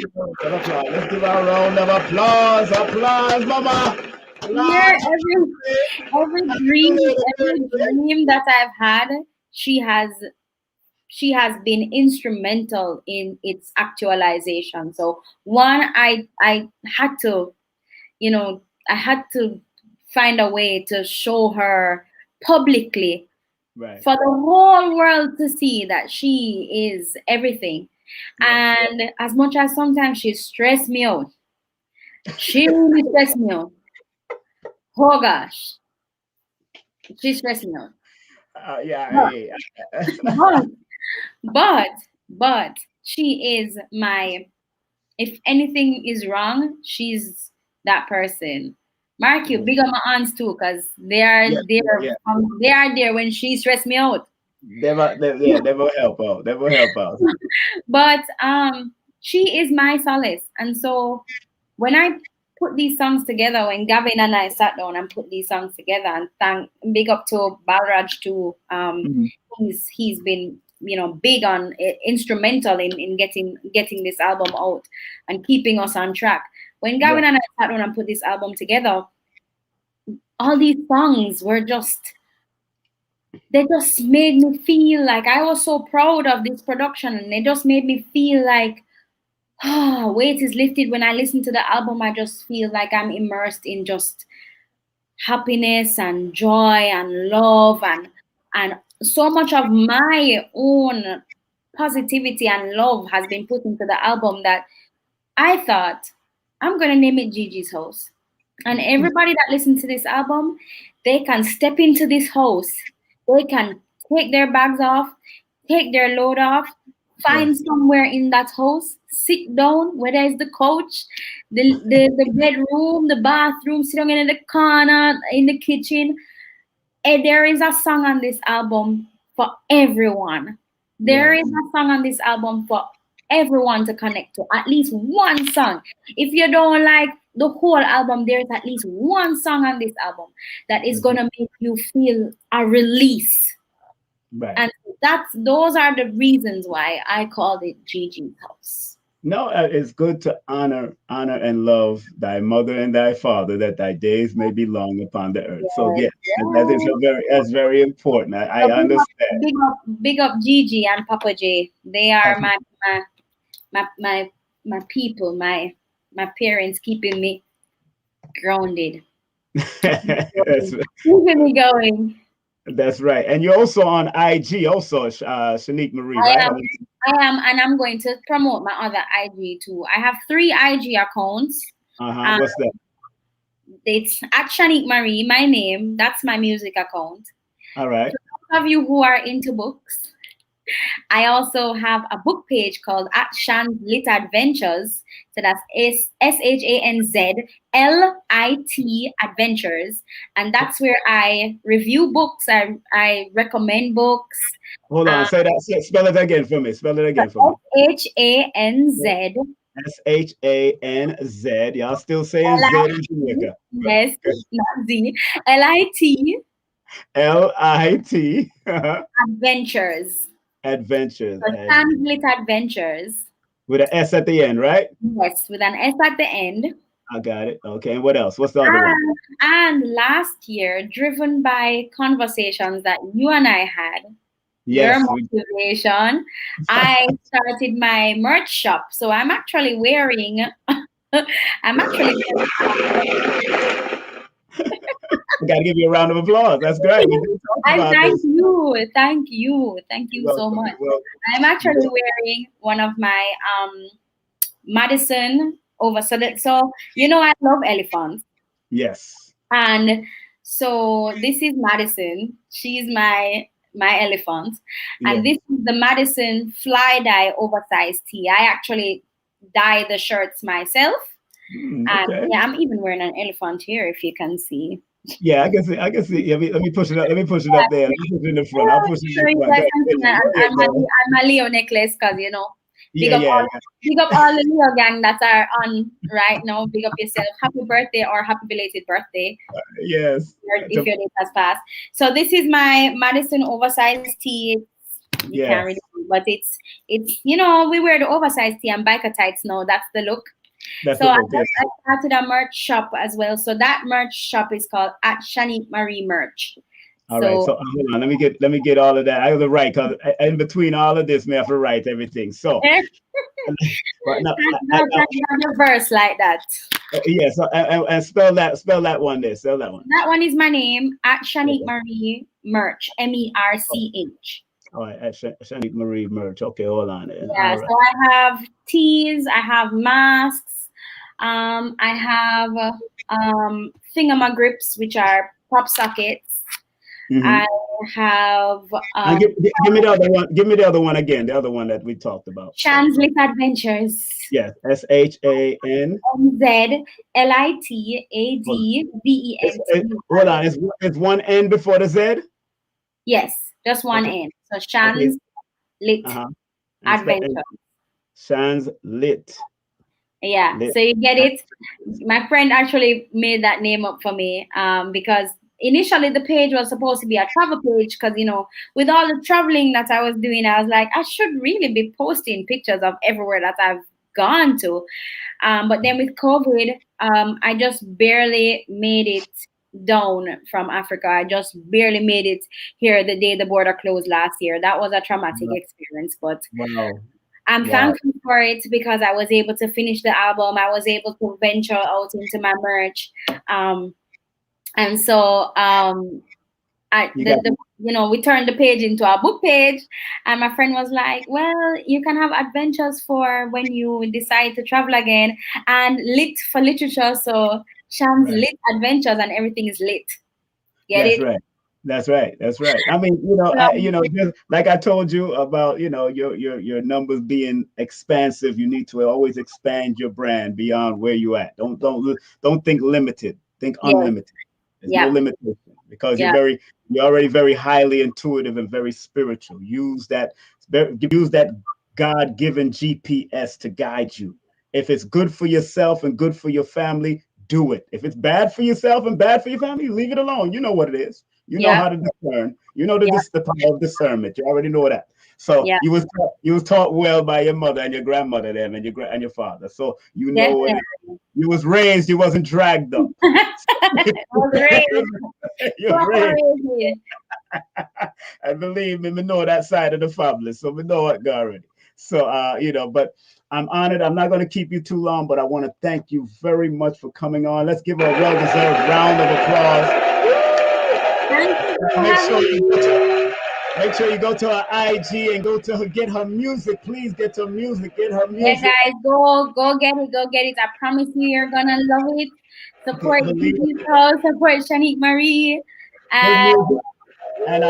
Let's give her a round of applause. Applause, mama. Yeah, every dream that I've had, she has been instrumental in its actualization. So one, I had to, I had to find a way to show her publicly, right, for the whole world to see that she is everything. right. And as much as sometimes she stressed me out, she really stressed me out. Oh gosh, she stressed me out. Yeah. But she is my, if anything is wrong, she's that person. Mark you, big up my aunts too, because they are there when she stressed me out. They will help out. They will help out. But she is my solace. And so when I put these songs together, when Gavin and I sat down and put these songs together, and big up to Balraj too. He's been, big on instrumental in getting this album out and keeping us on track. When Gavin and I sat down and put this album together, all these songs were they just made me feel like I was so proud of this production, and it just made me feel like, weight is lifted. When I listen to the album, I just feel like I'm immersed in just happiness and joy and love, and so much of my own positivity and love has been put into the album that I thought, I'm gonna name it Gigi's House. And everybody that listens to this album, they can step into this house. They can take their bags off, take their load off, find somewhere in that house, sit down, whether it's the couch, the bedroom, the bathroom, sit down in the corner, in the kitchen. And there is a song on this album for everyone. There is a song on this album for everyone to connect to. At least one song. If you don't like the whole album, there's at least one song on this album that is gonna make you feel a release. Right. And those are the reasons why I called it Gigi's House. No, it's good to honor and love thy mother and thy father, that thy days may be long upon the earth. So that's very important. I understand. Big up Gigi and Papa J. They are my people, my parents, keeping me grounded. Keeping me going. That's right. And you're also on IG, also, Shanique Marie, right? I am, and I'm going to promote my other IG too. I have 3 IG accounts. What's that? It's at Shanique Marie, my name. That's my music account. All right. For those of you who are into books, I also have a book page called at Shan's Lit Adventures. So that's SHANZLIT Adventures. And that's where I review books. I recommend books. Hold on, say that. Spell it again for me. SHANZ. SHANZ. Y'all still saying Z in Jamaica? Yes, not Z. LIT. Adventures. Adventures. So Shan's Lit Adventures. With an S at the end, right? Yes, with an S at the end. I got it. Okay, and what else? What's the other one? And last year, driven by conversations that you and I had, your motivation, I started my merch shop. So I'm actually wearing. I gotta give you a round of applause. That's great. Thank you so much. I'm actually wearing one of my Madison over. So you know I love elephants. Yes. And so this is Madison. She's my elephant, and this is the Madison fly dye oversized tee. I actually dye the shirts myself. And I'm even wearing an elephant here, if you can see. Yeah, I can see. Let me push it up. Let me push it up there. Let me push it in the front. I'll push it in the front. I'm a Leo necklace because Big up all the Leo gang that are on right now. Big up yourself. Happy birthday or happy belated birthday. Yes. If your date has passed. So this is my Madison oversized tee. You can't really see, but it's we wear the oversized tee and biker tights now. That's the look. I started a merch shop as well. So that merch shop is called at Shanique Marie Merch. All right. So hold on. Let me get all of that. I have to write because in between all of this, I have to write everything. So a verse like that. Yeah. So and spell that one there. Spell that one. That one is my name at Shanique Marie Merch. MERCH. All right, at Shanique Marie Merch. Okay, hold on there. Yeah, so I have tees, I have masks, I have thingamagrips, which are pop sockets. I have give me the other one. Give me the other one again. The other one that we talked about. Shan's Lit Adventures. Yes, SHANZLITADVENT. Hold on, is one N before the Z? Yes, just one N. So Shan's Lit Adventures. Shan's Lit. Yeah, so you get it. My friend actually made that name up for me because initially the page was supposed to be a travel page because, with all the traveling that I was doing, I was like, I should really be posting pictures of everywhere that I've gone to. But then with COVID, I just barely made it down from Africa. I just barely made it here the day the border closed last year. That was a traumatic experience, but I'm thankful for it because I was able to finish the album. I was able to venture out into my merch. And so we turned the page into a book page, and my friend was like, well, you can have adventures for when you decide to travel again, and lit for literature. So Sham's Lit Adventures, and everything is lit. That's right. I mean, just like I told you about, your numbers being expansive. You need to always expand your brand beyond where you at. Don't think limited. Think unlimited. There's no limitation because you're already very highly intuitive and very spiritual. Use that God-given GPS to guide you. If it's good for yourself and good for your family, do it. If it's bad for yourself and bad for your family, leave it alone. You know what it is. You know how to discern. You know the power of discernment. You already know that. So you was taught well by your mother and your grandmother then and your father. So you know what you was raised. You wasn't dragged up. You're raised. And believe me, we know that side of the family. So we know it already. So but I'm honored. I'm not going to keep you too long, but I want to thank you very much for coming on. Let's give her a well-deserved round of applause. Make sure you go to her IG and go to her, get her music. Please get her music. Get her music. Yeah, guys, go get it. Go get it. I promise you're gonna love it. Support Shanique Marie. And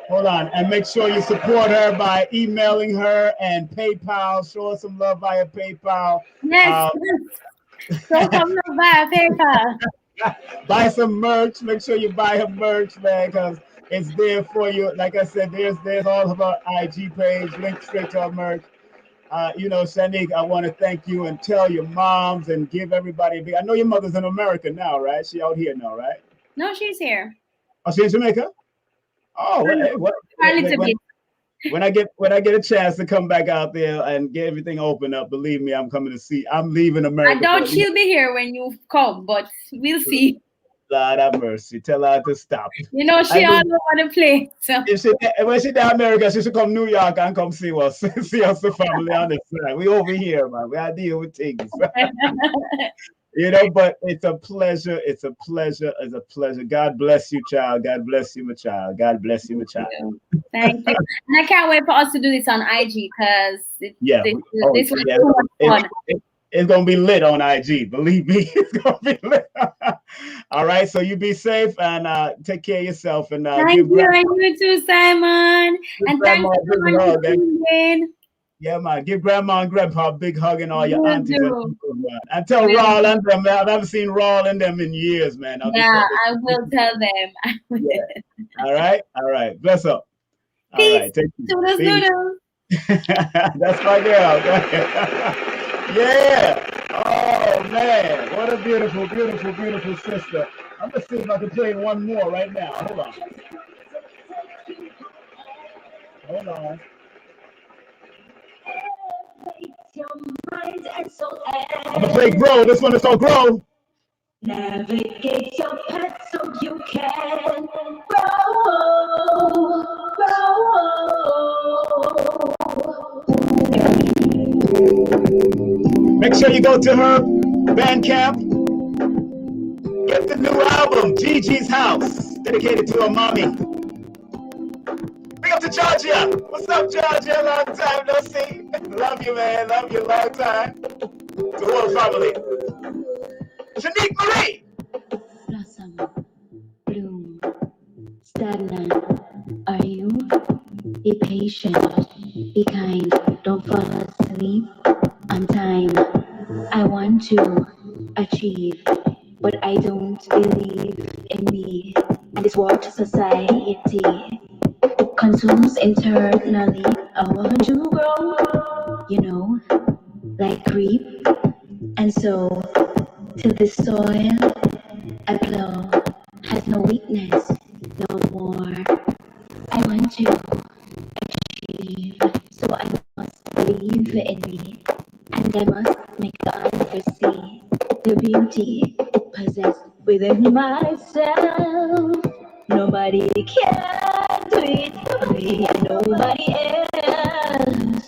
hold on, and make sure you support her by emailing her and PayPal. Show her some love via PayPal. Yes. Show some love via PayPal. Buy some merch. Make sure you buy her merch, man, because it's there for you. Like I said, there's all of our IG page, link straight to our merch. Shanique, I want to thank you and tell your moms and give everybody. I know your mother's in America now, right? She out here now, right? No, she's here. Oh, she's in Jamaica. Oh, when I get a chance to come back out there and get everything open up, believe me, I'm coming to see. I'm leaving America. I doubt she'll be here when you come, but we'll see. Lord have mercy. Tell her to stop. She all over the place. So. When she down America, she should come New York and come see us. See us, the family on this side. We over here, man. We are dealing with things. But it's a pleasure. It's a pleasure. God bless you, child. God bless you, my child. God bless you, my child. Thank you. And I can't wait for us to do this on IG because this was so much fun. It's going to be lit on IG. Believe me, it's going to be lit. All right. So you be safe and take care of yourself. And thank you. And you too, Simon. And thank you for tuning in. Yeah, man. Give grandma and grandpa a big hug and all your aunties and uncles, man. And tell Raul and them, man. I haven't seen Raul and them in years, man. I will tell them. Yeah. All right. Bless up. Peace. All right. Take care. Toodles. That's my girl. Go ahead. Yeah. Oh man, what a beautiful, beautiful, beautiful sister. I'm gonna see if I can play one more right now. Hold on. Hold on. I'm gonna play Grow. This one is called Grow. Navigate your path so you can grow. Make sure you go to her Bandcamp. Get the new album, Gigi's House, dedicated to her mommy. Big up to Georgia. What's up, Georgia? Long time no see. Love you, man. Love you, long time. To the whole family. Shanique Marie. Blossom, bloom, stagnant. Are you? Be patient, be kind, don't fall asleep on time. I want to achieve, but I don't believe in me. And this world society consumes internally. I want to grow, you know, like creep. And so, till the soil I plow has no weakness, no more. I want to achieve, so I must believe in me, and I must make others see the beauty possessed within myself. Nobody can do it for me, and nobody else.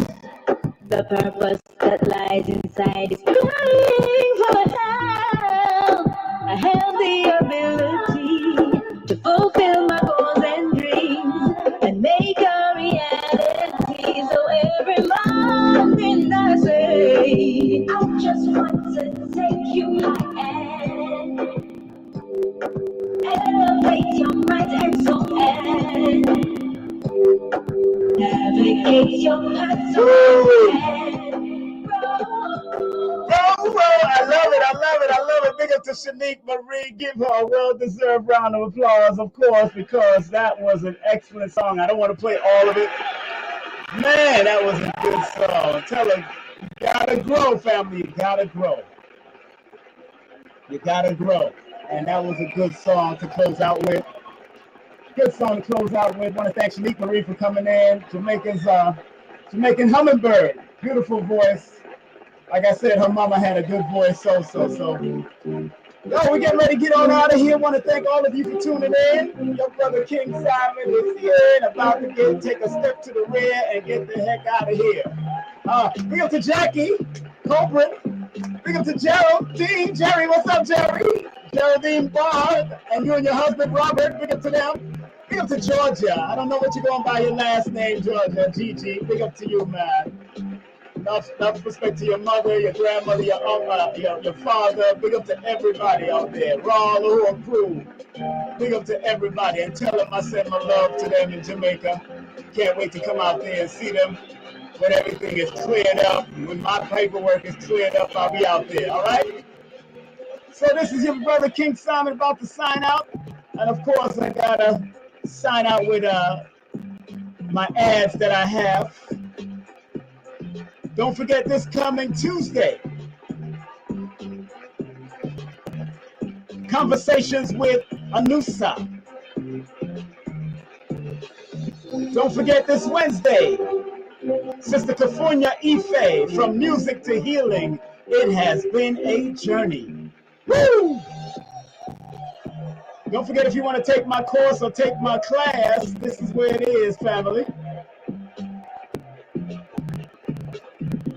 The purpose that lies inside is crying for help. I have the ability to fulfill my goals and dreams and make a reality. So every morning I say, I just want to take you high and elevate your mind and soul and navigate your path so you can Whoa, I love it, I love it, I love it. Big up to Shanique Marie. Give her a well-deserved round of applause, of course, because that was an excellent song. I don't want to play all of it. Man, that was a good song. Tell her, you gotta grow, family. You gotta grow. You gotta grow. And that was a good song to close out with. Good song to close out with. Want to thank Shanique Marie for coming in. Jamaican Hummingbird. Beautiful voice. Like I said, her mama had a good voice. So. Yo, we're getting ready to get on out of here. Want to thank all of you for tuning in. Your brother King Simon is here and about to take a step to the rear and get the heck out of here. Big up to Jackie Copeland. Big up to Geraldine. Jerry, what's up, Jerry? Geraldine Bard, and you and your husband Robert. Big up to them. Big up to Georgia. I don't know what you're going by your last name, Georgia. Gigi. Big up to you, man. Enough respect to your mother, your grandmother, your father. Big up to everybody out there. Raw, the whole crew. Big up to everybody. And tell them I send my love to them in Jamaica. Can't wait to come out there and see them when everything is cleared up. When my paperwork is cleared up, I'll be out there. All right? So this is your brother King Simon about to sign out. And of course, I got to sign out with my ads that I have. Don't forget this coming Tuesday, Conversations with Anusa. Don't forget this Wednesday, Sister Kafunya Ife, From Music to Healing. It has been a journey. Woo! Don't forget, if you want to take my course or take my class, this is where it is, family.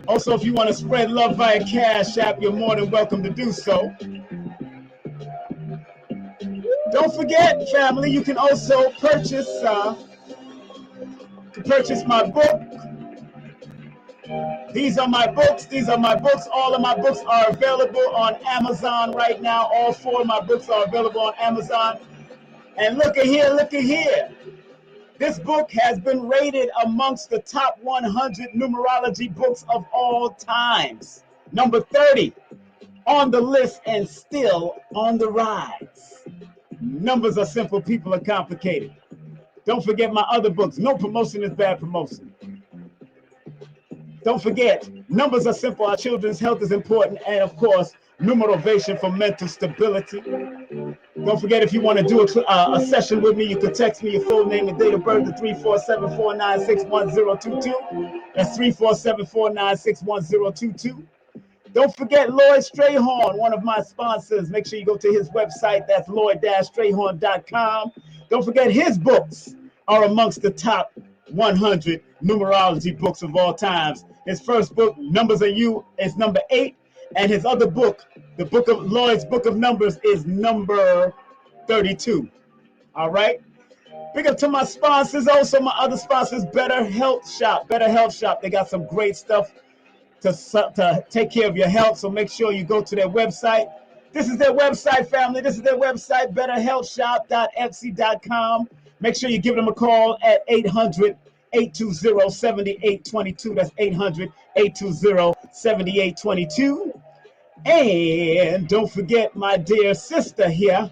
Also, if you want to spread love via Cash App, you're more than welcome to do so. Don't forget, family, you can also purchase my book. These are my books. All of my books are available on Amazon right now. All 4 of my books are available on Amazon. And look at here. This book has been rated amongst the top 100 numerology books of all times. Number 30 on the list and still on the rise. Numbers are simple, people are complicated. Don't forget my other books. No promotion is bad promotion. Don't forget, numbers are simple. Our children's health is important. And of course, Numerovation for mental stability. Don't forget, if you want to do a session with me, you can text me your full name and date of birth to 347-496-1022. That's 347-496-1022. Don't forget Lloyd Strayhorn, one of my sponsors. Make sure you go to his website. That's lloyd-strayhorn.com. Don't forget his books are amongst the top 100 numerology books of all times. His first book, Numbers Are You, is number 8. And his other book, the book of Lloyd's Book of Numbers, is number 32. All right. Big up to my sponsors. Also, my other sponsors, Better Health Shop. Better Health Shop. They got some great stuff to take care of your health. So make sure you go to their website. This is their website, family. This is their website, betterhealthshop.etsy.com. Make sure you give them a call at 800-820-7822. That's 800-820-7822. And don't forget my dear sister here,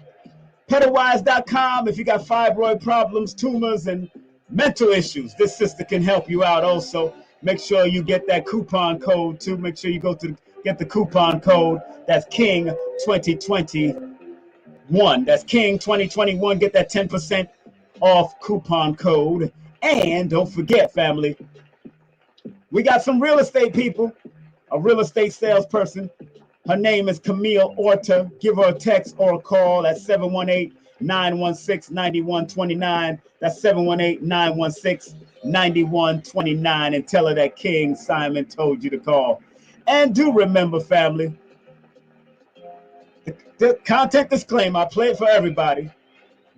Petawise.com. If you got fibroid problems, tumors, and mental issues, this sister can help you out also. Make sure you get that coupon code too. Make sure you go to get the coupon code. That's King 2021. That's King 2021. Get that 10% off coupon code. And don't forget, family, we got some real estate people, a real estate salesperson. Her name is Camille Orta. Give her a text or a call at 718-916-9129. That's 718-916-9129. And tell her that King Simon told you to call. And do remember, family, the content disclaimer, I play it for everybody.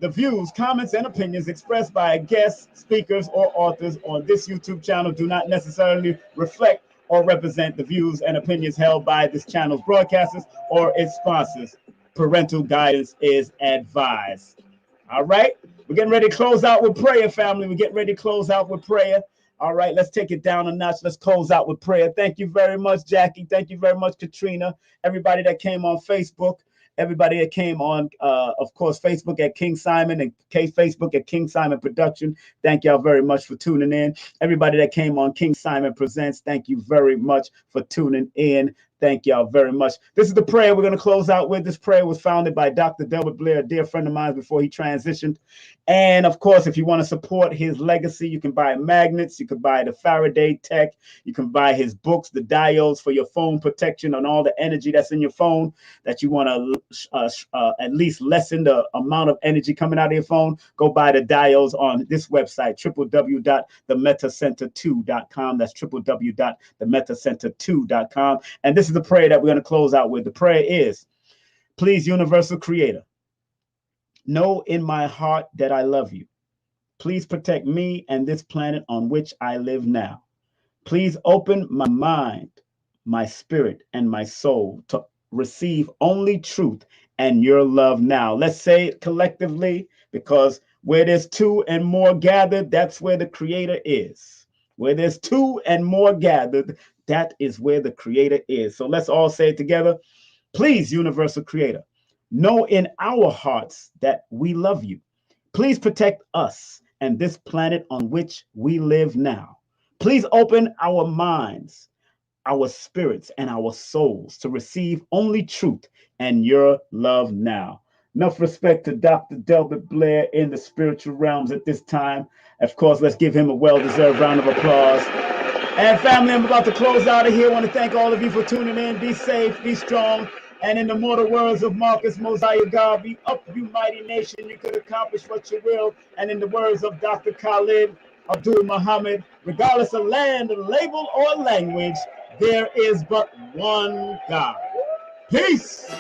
The views, comments, and opinions expressed by guests, speakers, or authors on this YouTube channel do not necessarily reflect or represent the views and opinions held by this channel's broadcasters or its sponsors. Parental guidance is advised. All right, we're getting ready to close out with prayer, family. We're getting ready to close out with prayer. All right, let's take it down a notch. Let's close out with prayer. Thank you very much, Jackie. Thank you very much, Katrina. Everybody that came on Facebook. Everybody that came on, of course, Facebook at King Simon and Facebook at King Simon Production. Thank y'all very much for tuning in. Everybody that came on King Simon Presents, thank you very much for tuning in. Thank y'all very much. This is the prayer we're going to close out with. This prayer was founded by Dr. Delbert Blair, a dear friend of mine before he transitioned. And of course, if you want to support his legacy, you can buy magnets. You can buy the Faraday tech. You can buy his books, the diodes for your phone protection on all the energy that's in your phone that you want to at least lessen the amount of energy coming out of your phone. Go buy the diodes on this website, www.themetacenter2.com. That's www.themetacenter2.com. And this is the prayer that we're going to close out with. The prayer is, please, universal creator, know in my heart that I love you. Please protect me and this planet on which I live now. Please open my mind, my spirit, and my soul to receive only truth and your love now. Let's say it collectively, because where there's two and more gathered, that's where the creator is. Where there's two and more gathered, that is where the creator is. So let's all say it together. Please, universal creator, know in our hearts that we love you. Please protect us and this planet on which we live now. Please open our minds, our spirits, and our souls to receive only truth and your love now. Enough respect to Dr. Delbert Blair in the spiritual realms at this time. Of course, let's give him a well-deserved round of applause. And family, I'm about to close out of here. I want to thank all of you for tuning in. Be safe, be strong. And in the mortal words of Marcus Mosiah God, be up, you mighty nation. You could accomplish what you will. And in the words of Dr. Khalid Abdul Muhammad, regardless of land, label, or language, there is but one God. Peace.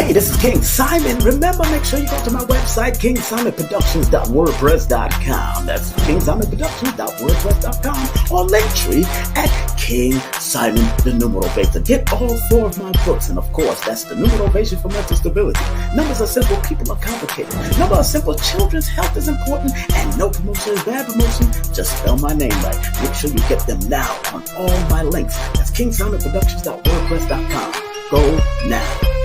Hey, this is King Simon. Remember, make sure you go to my website, KingSimonProductions.wordpress.com. That's KingSimonProductions.wordpress.com, or Linktree at King Simon the Numerovator. Get all 4 of my books, and of course, that's the Numerovation for mental stability. Numbers are simple, people are complicated. Numbers are simple, children's health is important, and no promotion is bad promotion. Just spell my name right. Make sure you get them now on all my links. That's KingSimonPresents.wordpress.com. Go now.